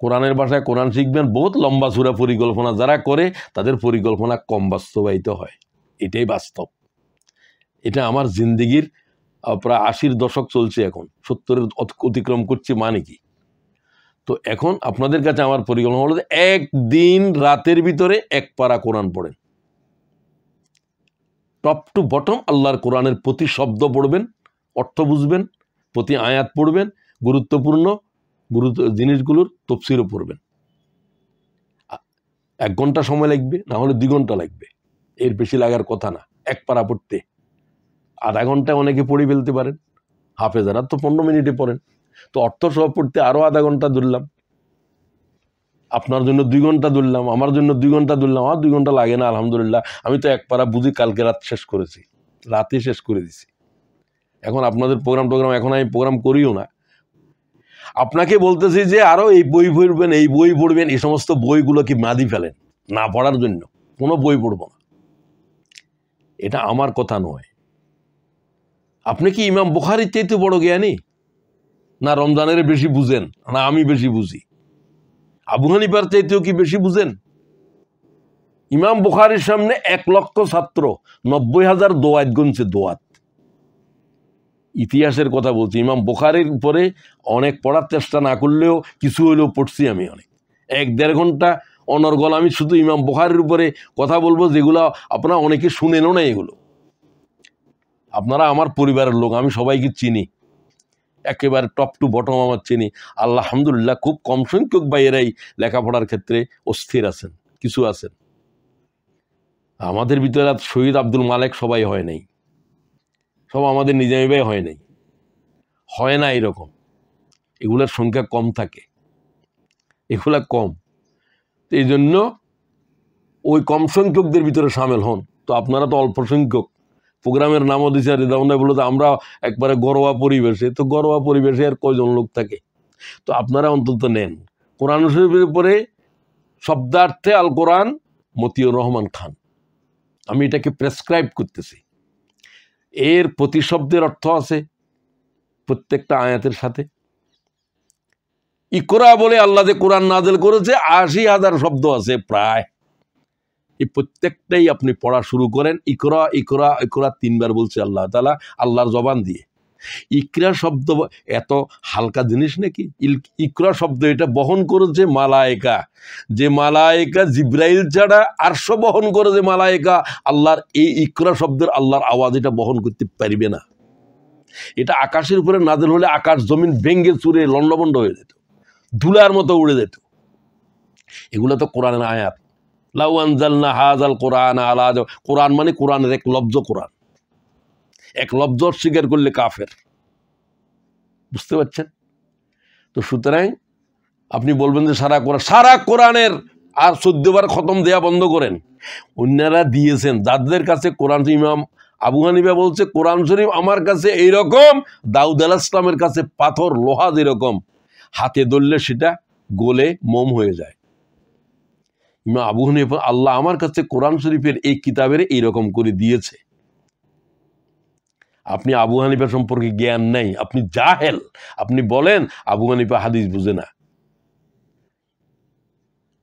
কোরআনের ভাষায় কোরআন শিখবেন, বহুত লম্বা চূড়া পরিকল্পনা যারা করে তাদের পরিকল্পনা কম বাস্তবায়িত হয়, এটাই বাস্তব। এটা আমার জিন্দিগির প্রায় 80-র দশক চলছে, এখন 70-এর অতিক্রম করছি, মানে কি। তো এখন আপনাদের কাছে আমার পরিকল্পনা হলো যে একদিন রাতের ভিতরে 1 পারা কোরআন পড়েন, টপ টু বটম আল্লাহর কোরআনের প্রতি শব্দ পড়বেন, অর্থ বুঝবেন, প্রতি আয়াত পড়বেন, গুরুত্বপূর্ণ জিনিসগুলোর তফসিরও পড়বেন। 1 ঘন্টা সময় লাগবে, না হলে 2 ঘন্টা লাগবে, এর বেশি লাগার কথা না 1 পারা পড়তে। আধা ঘন্টায় অনেকে পড়ে ফেলতে পারেন, হাফেজারা তো 15 মিনিটে পড়েন। তো অর্থ সহ পড়তে আরো আধা ঘন্টা ধরলাম, আপনার জন্য 2 ঘন্টা ধরলাম, আমার জন্য 2 ঘন্টা ধরলাম। আমার 2 ঘন্টা লাগে না, আলহামদুলিল্লাহ। আমি তো 1 পারা বুঝি কালকে রাত শেষ করেছি, রাতে শেষ করে দিছি। এখন আপনাদের প্রোগ্রাম এখন আমি প্রোগ্রাম করিও না। আপনাকে বলতেছি যে আরও এই বই পড়বেন, এই বই পড়বেন, এই সমস্ত বইগুলো কি মাদি ফেলেন না পড়ার জন্য, কোনো বই পড়ব না, এটা আমার কথা নয়। আপনি কি ইমাম বুখারীর চাইতে বড় জ্ঞানী, না রমজানের বেশি বুঝেন, না আমি বেশি বুঝি? আবু হানিফার চাইতেও কি বেশি বুঝেন? ইমাম বুখারীর সামনে 1 লক্ষ ছাত্র 90,000 দোয়াত গুনছে, দোয়াত। ইতিহাসের কথা বলছি, ইমাম বুখারীর উপরে অনেক পড়ার চেষ্টা না করলেও কিছু হইলেও পড়ছি আমি অনেক। 1-1.5 ঘন্টা অনর্গল আমি শুধু ইমাম বুখারীর উপরে কথা বলবো, যেগুলো আপনারা অনেকে শুনেনও না। এগুলো আপনারা আমার পরিবারের লোক, আমি সবাইকে চিনি, একেবারে টপ টু বটম আমার চিনি। আলহামদুলিল্লাহ, খুব কম সংখ্যক ভাইয়েরাই লেখাপড়ার ক্ষেত্রে অস্থির আছেন, কিছু আছেন। আমাদের ভিতরে শহীদ আব্দুল মালেক সবাই হয় নাই, সব আমাদের নিজামী ভাই হয় নাই, হয় না এরকম। এগুলোর সংখ্যা কম থাকে, এগুলা কম। এই জন্য ওই কম সংখ্যকদের ভিতরে সামিল হন। তো আপনারা তো অল্প সংখ্যক, প্রোগ্রামের নামও দিচ্ছে রেদাউন্ডা বলে, তো আমরা একবারে ঘরোয়া পরিবেশে, তো ঘরোয়া পরিবেশে আর কয়জন লোক থাকে? তো আপনারা অন্তত নেন। কোরআন শরীফের উপরে শব্দার্থে আল কোরআন, মতিউর রহমান খান, আমি এটাকে প্রেসক্রাইব করতেছি। এর প্রতিশব্দের অর্থ আছে প্রত্যেকটা আয়াতের সাথে। ইকরা বলে আল্লাহ যে কোরআন নাযিল করেছে 80,000 শব্দ আছে প্রায়। এই প্রত্যেকটাই আপনি পড়া শুরু করেন, ইকরা ইকরা ইকরা 3 বার বলছে আল্লাহ তাআলা আল্লাহর জবান দিয়ে। ইকরা শব্দ এত হালকা জিনিস নাকি? ইকরা শব্দ এটা বহন করেছে মালায়েকা, যে মালায়েকা জিব্রাইল ছাড়া আরশ বহন করে, যে মালায়েকা আল্লাহর এই ইকরা শব্দের আল্লাহর আওয়াজ এটা বহন করতে পারবে না। এটা আকাশের উপরে নাযিল হলে আকাশ জমিন ভেঙ্গে চুরে লন্ডভন্ড হয়ে যেত, ধুলার মতো উড়ে যেত। এগুলো তো কোরআনের আয়াত। লাউ আনজালনা হাযাল কোরআন আলা, কোরআন মানে কোরআনের এক লফজ, কোরআন এক লফজ স্বীকার করলে কাফের, বুঝতে পারছেন? তো সুতরাং আপনি বলবেন যে সারা কোরআনের আর 14 বার খতম দেয়া বন্ধ করেন। অন্যরা দিয়েছেন, যাদের কাছে কোরআন, ইমাম আবু হানিফা বলছে কোরআন শরীফ আমার কাছে এইরকম দাউদ আলাইহিস সালামের কাছে পাথর, লোহা যেরকম, হাতে ধরলে সেটা গলে মোম হয়ে যায়। ইমাম আবু হানিফা, আল্লাহ আমার কাছে কোরআন শরীফের এই কিতাবের এইরকম করে দিয়েছে। আপনি আবু হানিফা সম্পর্কে জ্ঞান নাই, আপনি জাহেল। আপনি বলেন আবু হানিফা হাদিস বুঝে না।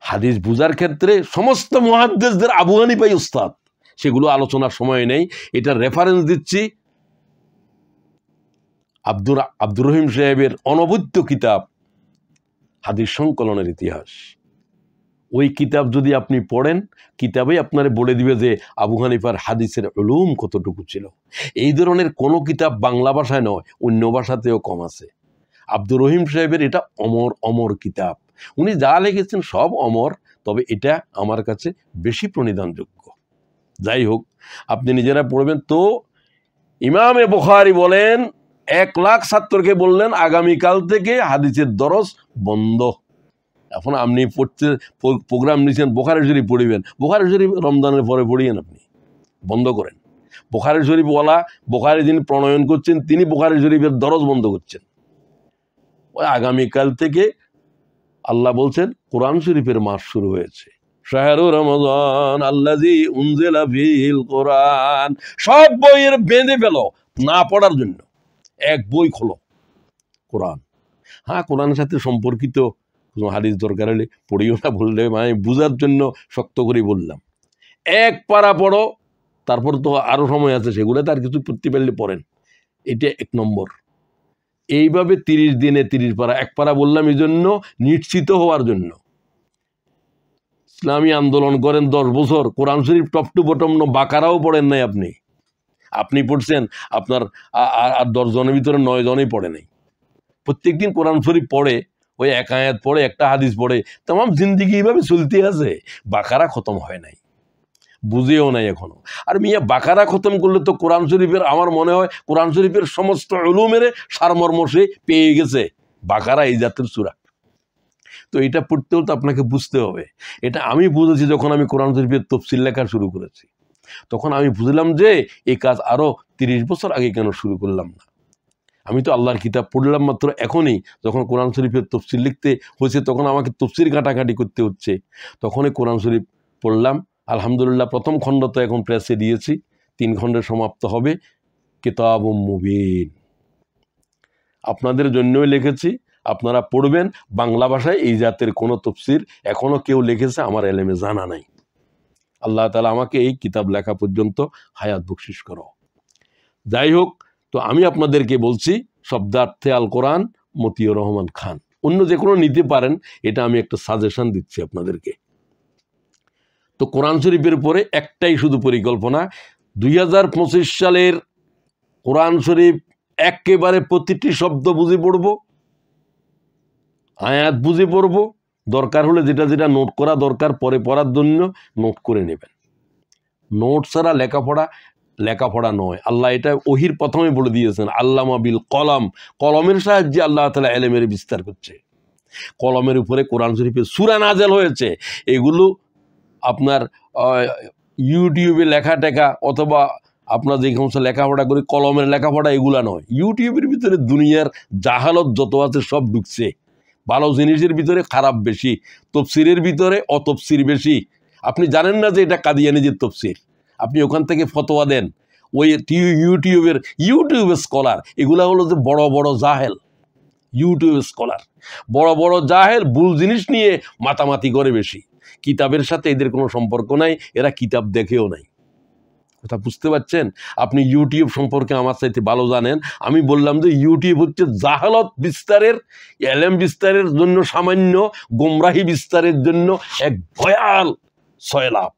হাদিস বুঝার ক্ষেত্রে সমস্ত মুহাদ্দিসদের আবু হানিফাই উস্তাদ, সেগুলো আলোচনার সময় নেই। এটা রেফারেন্স দিচ্ছি আব্দুর রহিম সাহেবের অনবদ্য কিতাব হাদিস সংকলনের ইতিহাস। ওই কিতাব যদি আপনি পড়েন, কিতাবেই আপনারে বলে দিবে যে আবু হানিফার হাদিসের উলুম কতটুকু ছিল। এই ধরনের কোনো কিতাব বাংলা ভাষায় নয়, অন্য ভাষাতেও কম আছে। আব্দুর রহিম সাহেবের এটা অমর কিতাব, উনি যা লিখেছেন সব অমর, তবে এটা আমার কাছে বেশি প্রণিধানযোগ্য। যাই হোক, আপনি নিজেরা পড়বেন। তো ইমামে বুখারী বলেন 1 লাখ ছাত্রকে বললেন আগামীকাল থেকে হাদিসের দরস বন্ধ। এখন আপনি পড়তে প্রোগ্রাম নিয়েছেন বুখারী শরীফ পড়িবেন, বুখারী শরীফ রমজানের পরে পড়িয়েন, আপনি বন্ধ করেন। বুখারী শরীফ ওয়ালা, বুখারী যিনি প্রণয়ন করছেন তিনি বুখারী শরীফের দরজ বন্ধ করছেন। ওই আগামীকাল থেকে আল্লাহ বলছেন কোরআন শরীফের মাস শুরু হয়েছে, শাহরু রমাদান আল্লাযী উনজিলা ফীহিল কোরআন। সব বইয়ের বেঁধে ফেলো না পড়ার জন্য, এক বই খোলো, কোরআন। হ্যাঁ, কোরআনের সাথে সম্পর্কিত হাদিস দরকার হলে পড়িও না, বললে মানে বুঝার জন্য শক্ত করে বললাম। 1 পারা পড়ো, তারপর তো আরো সময় আছে, সেগুলো তো আর কিছু পড়তে পারলে পড়েন। এটা 1 নম্বর। এইভাবে 30 দিনে 30 পারা, 1 পারা বললাম এই জন্য নিশ্চিত হওয়ার জন্য। ইসলামী আন্দোলন করেন 10 বছর, কোরআন শরীফ টপ টু বটম বাকারাও পড়েন নাই আপনি পড়ছেন, আপনার আর 10 জনের ভিতরে 9 জনই পড়ে নাই। প্রত্যেকদিন কোরআন শরীফ পড়ে, ওই 1 আয়াত পড়ে, একটা হাদিস পড়ে, তাম জিন্দিগি এইভাবে চলতে আছে, বাকারা খতম হয় নাই, বুঝেও নাই এখনো। আর মিয়া বাকারা খতম করলে তো কোরআন শরীফের, আমার মনে হয় কোরআন শরীফের সমস্ত উলুমের সারমর্ম সে পেয়ে গেছে, বাকারা এই জাতের সূরা। তো এটা পড়তেও তো আপনাকে বুঝতে হবে। এটা আমি বুঝেছি যখন আমি কোরআন শরীফের তাফসীর লেখা শুরু করেছি, তখন আমি বুঝলাম যে এই কাজ আরো 30 বছর আগে কেন শুরু করলাম না। আমি তো আল্লাহর কিতাব পড়লাম মাত্র এখনই, যখন কোরআন শরীফের তফসির লিখতে হয়েছে তখন আমাকে তফসির ঘাটাঘাটি করতে হচ্ছে, তখনই কোরআন শরীফ পড়লাম। আলহামদুলিল্লাহ প্রথম খণ্ড তো এখন প্রেসে দিয়েছি, 3 খণ্ডে সমাপ্ত হবে। কিতাবুম মুবিন, আপনাদের জন্যই লিখেছি, আপনারা পড়বেন। বাংলা ভাষায় এই জাতের কোনো তফসির এখনো কেউ লিখেছে আমার এলেমে জানা নাই। আল্লাহ তাআলা আমাকে এই কিতাব লেখা পর্যন্ত হায়াত বকশিশ করো। যাই হোক, তো আমি আপনাদেরকে বলছি শব্দার্থে আল কোরআন, মতিউর রহমান খান। অন্য যে কোনো নিতে পারেন, এটা আমি একটা সাজেশন দিচ্ছি আপনাদেরকে। তো কোরআন শরীফের পরে একটাই শুধু পরিকল্পনা, 2025 সালের কোরআন শরীফ একেবারে প্রতিটি শব্দ বুঝে পড়ব, আয়াত বুঝে পড়ব, দরকার হলে যেটা যেটা নোট করা দরকার পরে পড়ার জন্য নোট করে নেবেন। নোট ছাড়া লেখাপড়া নয়। আল্লাহ এটা ওহির প্রথমে বলে দিয়েছেন, আল্লামা বিল কলম, কলমের সাহায্যে আল্লাহ তাআলা ইলমের বিস্তার করছে। কলমের উপরে কোরআন শরীফে সূরা নাযিল হয়েছে। এগুলো আপনার ইউটিউবে লেখা টেখা অথবা আপনার যে সমস্ত লেখাপড়া করি কলমের লেখাপড়া এগুলা নয়। ইউটিউবের ভিতরে দুনিয়ার জাহালত যত আছে সব ঢুকছে। ভালো জিনিসের ভিতরে খারাপ বেশি, তফসিরের ভিতরে অতফসির বেশি। আপনি জানেন না যে এটা কাদিয়ানীদের তফসির, আপনি ওখান থেকে ফতোয়া দেন। ওই ইউটিউবের স্কলার এগুলা হলো যে বড় বড় জাহেল, ইউটিউব স্কলার বড় বড় জাহেল, ভুল জিনিস নিয়ে মাতামাতি করে বেশি। কিতাবের সাথে এদের কোনো সম্পর্ক নাই, এরা কিতাব দেখেও নাই। কথা বুঝতে পারছেন? আপনি ইউটিউব সম্পর্কে আমার চাইতে ভালো জানেন। আমি বললাম যে ইউটিউব হচ্ছে জাহালত বিস্তারের, এলেম বিস্তারের জন্য সামান্য, গোমরাহি বিস্তারের জন্য এক ভয়াল সয়লাভ।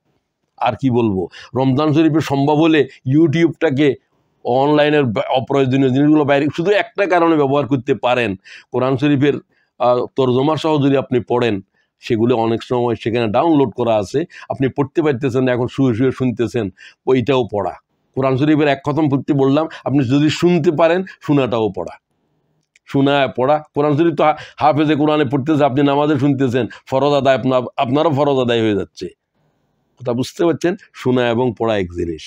আর কি বলবো, রমজান শরীফে সম্ভব হলে ইউটিউবটাকে অনলাইনের অপ্রয়োজনীয় জিনিসগুলো বাইরে শুধু একটা কারণে ব্যবহার করতে পারেন, কোরআন শরীফের তর্জমা সহ যদি আপনি পড়েন, সেগুলো অনেক সময় সেখানে ডাউনলোড করা আছে, আপনি পড়তে পারতেছেন না, এখন শুয়ে শুয়ে শুনতেছেন, ওইটাও পড়া। কোরআন শরীফের এক খতম পড়তে বললাম, আপনি যদি শুনতে পারেন শোনাটাও পড়া। কোরআন শরীফ তো হাফেজে কোরআনে পড়তেছে, আপনি নামাজে শুনতেছেন, ফরজ আদায় আপনারও ফরজ আদায় হয়ে যাচ্ছে। কথা বুঝতে পারছেন? শোনা এবং পড়া এক জিনিস।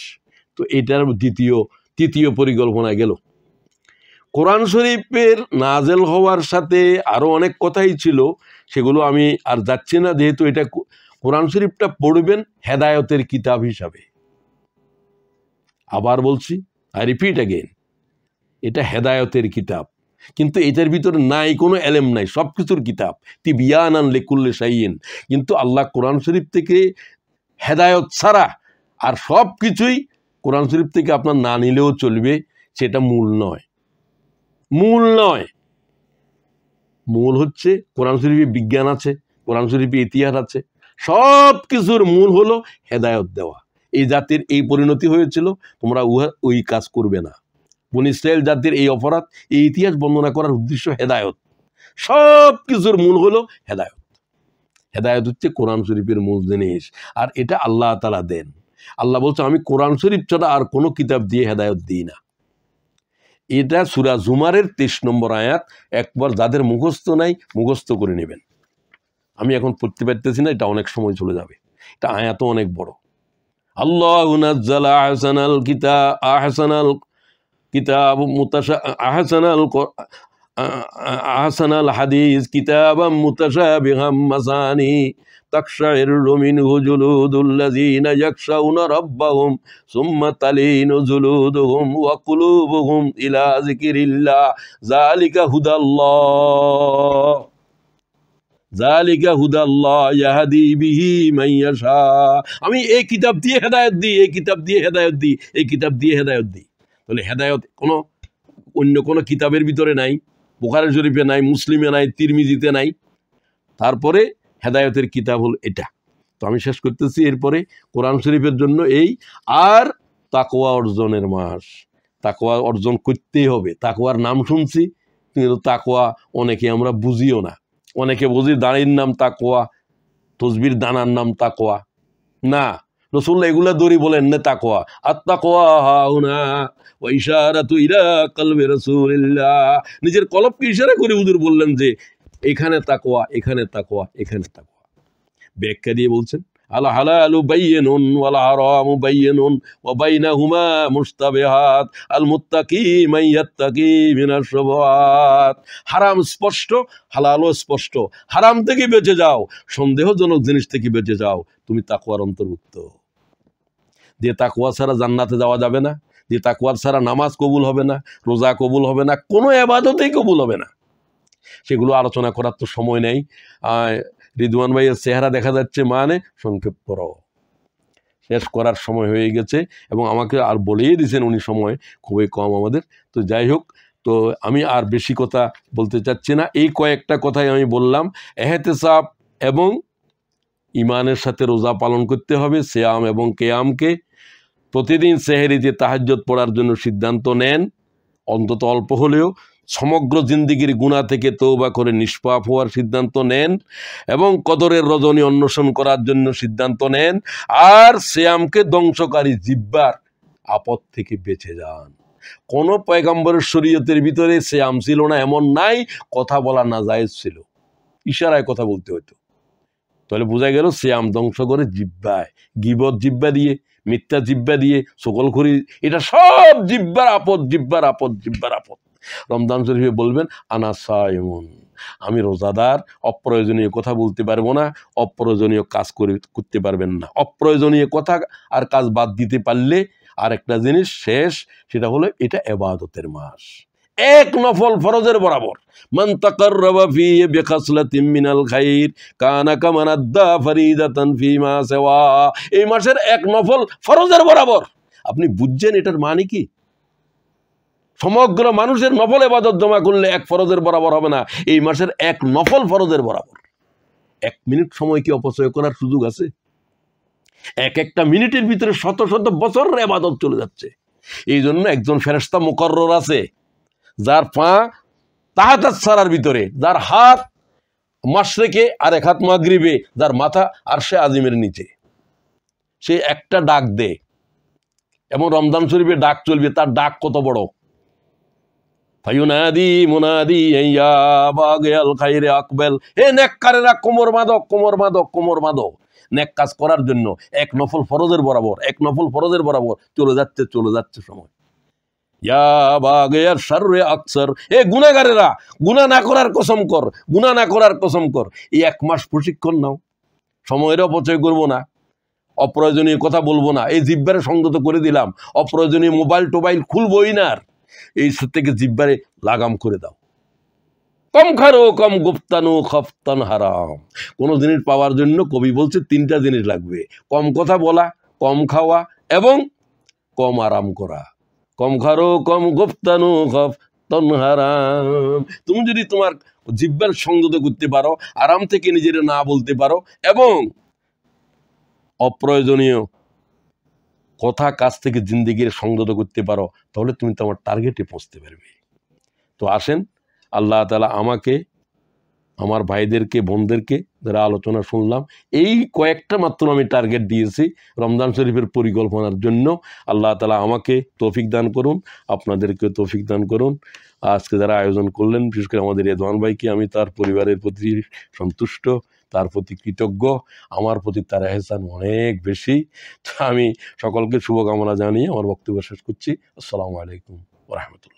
তো এটার তৃতীয় পরিকল্পনা গেল। কোরআন শরীফের নাজেল হওয়ার সাথে আরো অনেক কথাই ছিল, সেগুলো আমি আর যাচ্ছি না, যেহেতু এটা কোরআন শরীফটা পড়বেন হেদায়েতের কিতাব হিসাবে। আবার বলছি, আই রিপিট অ্যাগেন, এটা হেদায়েতের কিতাব, কিন্তু এটার ভিতরে নাই কোনো এলেম নাই, সব কিছুর কিতাব, তিবিয়ানান লিকুল্লি শাইইন। কিন্তু আল্লাহ কোরআন শরীফ থেকে হেদায়েত ছাড়া আর সব কিছুই কোরআন শরীফ থেকে আপনার না নিলেও চলবে, সেটা মূল নয়। মূল হচ্ছে কোরআন শরীফে বিজ্ঞান আছে, কোরআন শরীফে ইতিহাস আছে, সব কিছুর মূল হলো হেদায়েত দেওয়া। এই জাতির এই পরিণতি হয়েছিল, তোমরা ওই কাজ করবে না। বনী ইসরাইল জাতির এই অপরাধ, এই ইতিহাস বর্ণনা করার উদ্দেশ্য হেদায়েত। সব কিছুর মূল হলো হেদায়েত। হেদায়েত হচ্ছে কোরআন শরীফের মূল জিনিস, আর এটা আল্লাহ তাআলা দেন। আল্লাহ বলছে, আমি কোরআন শরীফ ছাড়া আর কোনো কিতাব দিয়ে হেদায়েত দিই না। এটা সূরা জুমারের 23 নম্বর আয়াত। একবার যাদের মুখস্থ নাই মুখস্থ করে নেবেন। আমি এখন পড়তে পারতেছি না, এটা অনেক সময় চলে যাবে, এটা আয়াতও অনেক বড়। আল্লাহু নাজ্জালা আহসানাল হাদিস কিতাবাম মুতাশাবিহাম মাসানি তাকশাইরু মিনহু জুলুদুল্লাযীনা ইয়াখশাউনা রাব্বাহুম সুম্মা তালিনু জুলুদুহুম ওয়া কুলুবুহুম ইলা যিকিরিল্লাহ যালিকা হুদাল্লাহ ইয়াহদি বিহি মান ইয়াশা। আমি এই কিতাব দিয়ে হেদায়েত দিই, এই কিতাব দিয়ে হেদায়েত দিই, এই কিতাব দিয়ে হেদায়েত দিই। তাহলে হেদায়েত অন্য কোনো কিতাবের ভিতরে নাই, বুখারী শরীফে নাই, মুসলিমে নাই, তিরমিজিতে নাই। তারপরে হেদায়েতের কিতাব হল এটা। তো আমি শেষ করতেছি, এরপরে কোরআন শরীফের জন্য এই আর তাকওয়া অর্জনের মাস। তাকওয়া অর্জন করতেই হবে। তাকওয়ার নাম শুনছি, কিন্তু তাকওয়া অনেকে আমরা বুঝিও না। অনেকে বুঝি দাড়ির নাম তাকওয়া, তসবির দানার নাম তাকওয়া না। রাসূলুল্লাহ এগুলা দড়ি বলেন না তাকওয়া। আত-তাকওয়া হাউনা ওয়া ইশারাতু ইলা কলবি রাসূলিল্লাহ। নিজের কলবকে ইশারা করে হুজুর বললেন যে এখানে তাকওয়া, এখানে তাকওয়া, এখানে তাকওয়া। ব্যাখ্যা দিয়ে বলছেন, আল হালালু বাইয়িনুন ওয়াল হারামু বাইয়িনুন ওয়া বাইনাহুমা মুশতাবিহাত আল মুত্তাকি মান ইয়াত্তাকি মিনাশ শুবহাত। হারাম স্পষ্ট, হালালও স্পষ্ট। হারাম থেকে বেঁচে যাও, সন্দেহজনক জিনিস থেকে বেঁচে যাও, তুমি তাকওয়ার অন্তর্ভুক্ত। যে তাকওয়া ছাড়া জান্নাতে যাওয়া যাবে না, যে তাকওয়া ছাড়া নামাজ কবুল হবে না, রোজা কবুল হবে না, কোনো ইবাদতই কবুল হবে না। সেগুলো আলোচনা করার তো সময় নেই। রিদওয়ান ভাইয়ের চেহারা দেখা যাচ্ছে, মানে সংক্ষেপ করো, শেষ করার সময় হয়ে গেছে। এবং আমাকে আর বলেই দিয়েছেন উনি, সময় খুবই কম আমাদের। তো যাই হোক, তো আমি আর বেশি কথা বলতে চাচ্ছি না, এই কয়েকটা কথাই আমি বললাম। এহতেসাব এবং ইমানের সাথে রোজা পালন করতে হবে। সিয়াম এবং কিয়ামকে প্রতিদিন সেহরিতে তাহাজ্জুদ পড়ার জন্য সিদ্ধান্ত নেন, অন্তত অল্প হলেও। সমগ্র জিন্দিগির গুনাহ থেকে তওবা করে নিষ্পাপ হওয়ার সিদ্ধান্ত নেন এবং কদরের রজনী অন্বেষণ করার জন্য সিদ্ধান্ত নেন। আর সিয়ামকে ধ্বংসকারী জিহ্বার আপদ থেকে বেঁচে যান। কোনো পয়গম্বরের শরীয়তের ভিতরে সিয়াম ছিল না এমন নাই, কথা বলা নাজায়েজ ছিল, ইশারায় কথা বলতে হতো। তাহলে বোঝা গেল সিয়াম ধ্বংস করে জিহ্বায়, গীবত জিহ্বা দিয়ে, মিথ্যা জিহ্বা দিয়ে, সকলখড়ি, এটা সব জিহ্বার আপদ, জিহ্বার আপদ, জিহ্বার আপদ। রমজান শরীফে বলবেন আনা সাইমুন, আমি রোজাদার, অপ্রয়োজনীয় কথা বলতে পারবো না, অপ্রয়োজনীয় কাজ করতে পারবেন না। অপ্রয়োজনীয় কথা আর কাজ বাদ দিতে পারলে আর একটা জিনিস শেষ, সেটা হলো এটা ইবাদতের মাস, এক নফল ফরজের বরাবর। মান তাকাররাবা ফিহি বিখাসলাতিন মিনাল খাইর কানা কামান আদ্দা ফরিদাতান ফিমা সিওয়া। এই মাসের এক নফল ফরজের বরাবর। আপনি বুঝছেন এটার মানে কি? সমগ্র মানুষের নফল ইবাদত জমা করলে এক ফরজের বরাবর হবে না, এই মাসের এক নফল ফরজের বরাবর। এক মিনিট সময় কি অপচয় করার সুযোগ আছে? একটা মিনিটের ভিতরে শত শত বছরের ইবাদত চলে যাচ্ছে। এই জন্য একজন ফেরেশতা মুকরর আছে, যার পা তাহাতাত সারার ভিতরে, যার হাত মাশরিকে আর এক হাত মাগরিবে, যার মাথা আরশে আজিমের নিচে। সে একটা ডাক দে, এবং রমজান শরীফে ডাক চলবে, তার ডাক কত বড়! ফায়ুনাদি মুনাদি ইয়া বাগিয়াল খাইরে আকবাল, হে নেককারেরা কোমর বাঁধো, কোমর বাঁধো, কোমর বাঁধো। নেক কাজ করার জন্য এক নফল ফরজের বরাবর, এক নফল ফরজের বরাবর চলে যাচ্ছে, চলে যাচ্ছে সময়। ইয়া বাগিয়ার শাররে আকসার, হে গুনাহগারেরা, গুনাহ না করার কসম কর, গুনাহ না করার কসম কর। এই এক মাস প্রশিক্ষণ নাও, সময়ের অপচয় করবো না, অপ্রয়োজনীয় কথা বলবো না। এই জিহ্বারে সংযত করে দিলাম, অপ্রয়োজনীয় মোবাইল টোবাইল খুলবই না। এই থেকে জিহ্বারে লাগাম করে দাও। কম খারো কম গুপ্তানু খফতান হারাম। কোনো জিনিস পাওয়ার জন্য কবি বলছে তিনটা জিনিস লাগবে: কম কথা বলা, কম খাওয়া এবং কম আরাম করা। কম খারো কম গুপ্তানু খফতান হারাম। তুমি যদি তোমার জিহ্বার সংযত করতে পারো, আরাম থেকে নিজের না বলতে পারো এবং অপ্রয়োজনীয় কথা কাজ থেকে জিন্দেগির সংযত করতে পারো, তাহলে তুমি তোমার টার্গেটে পৌঁছতে পারবে। তো আসেন, আল্লাহ তাআলা আমাকে, আমার ভাইদেরকে, বোনদেরকে, যারা আলোচনা শুনলাম, এই কয়েকটা মাত্র আমি টার্গেট দিয়েছি রমজান শরীফের পরিকল্পনার জন্য। আল্লাহ তাআলা আমাকে তৌফিক দান করুন, আপনাদেরকে তৌফিক দান করুন। আজকে যারা আয়োজন করলেন, বিশেষ করে আমাদের রেদওয়ান ভাইকে, আমি তার পরিবারের প্রতি সন্তুষ্ট, তার প্রতি কৃতজ্ঞ। আমার প্রতি তার এহসান অনেক বেশি। তো আমি সকলকে শুভকামনা জানিয়ে আমার বক্তব্য শেষ করছি। আসসালামু আলাইকুম ওয়া রাহমাতুল্লাহ।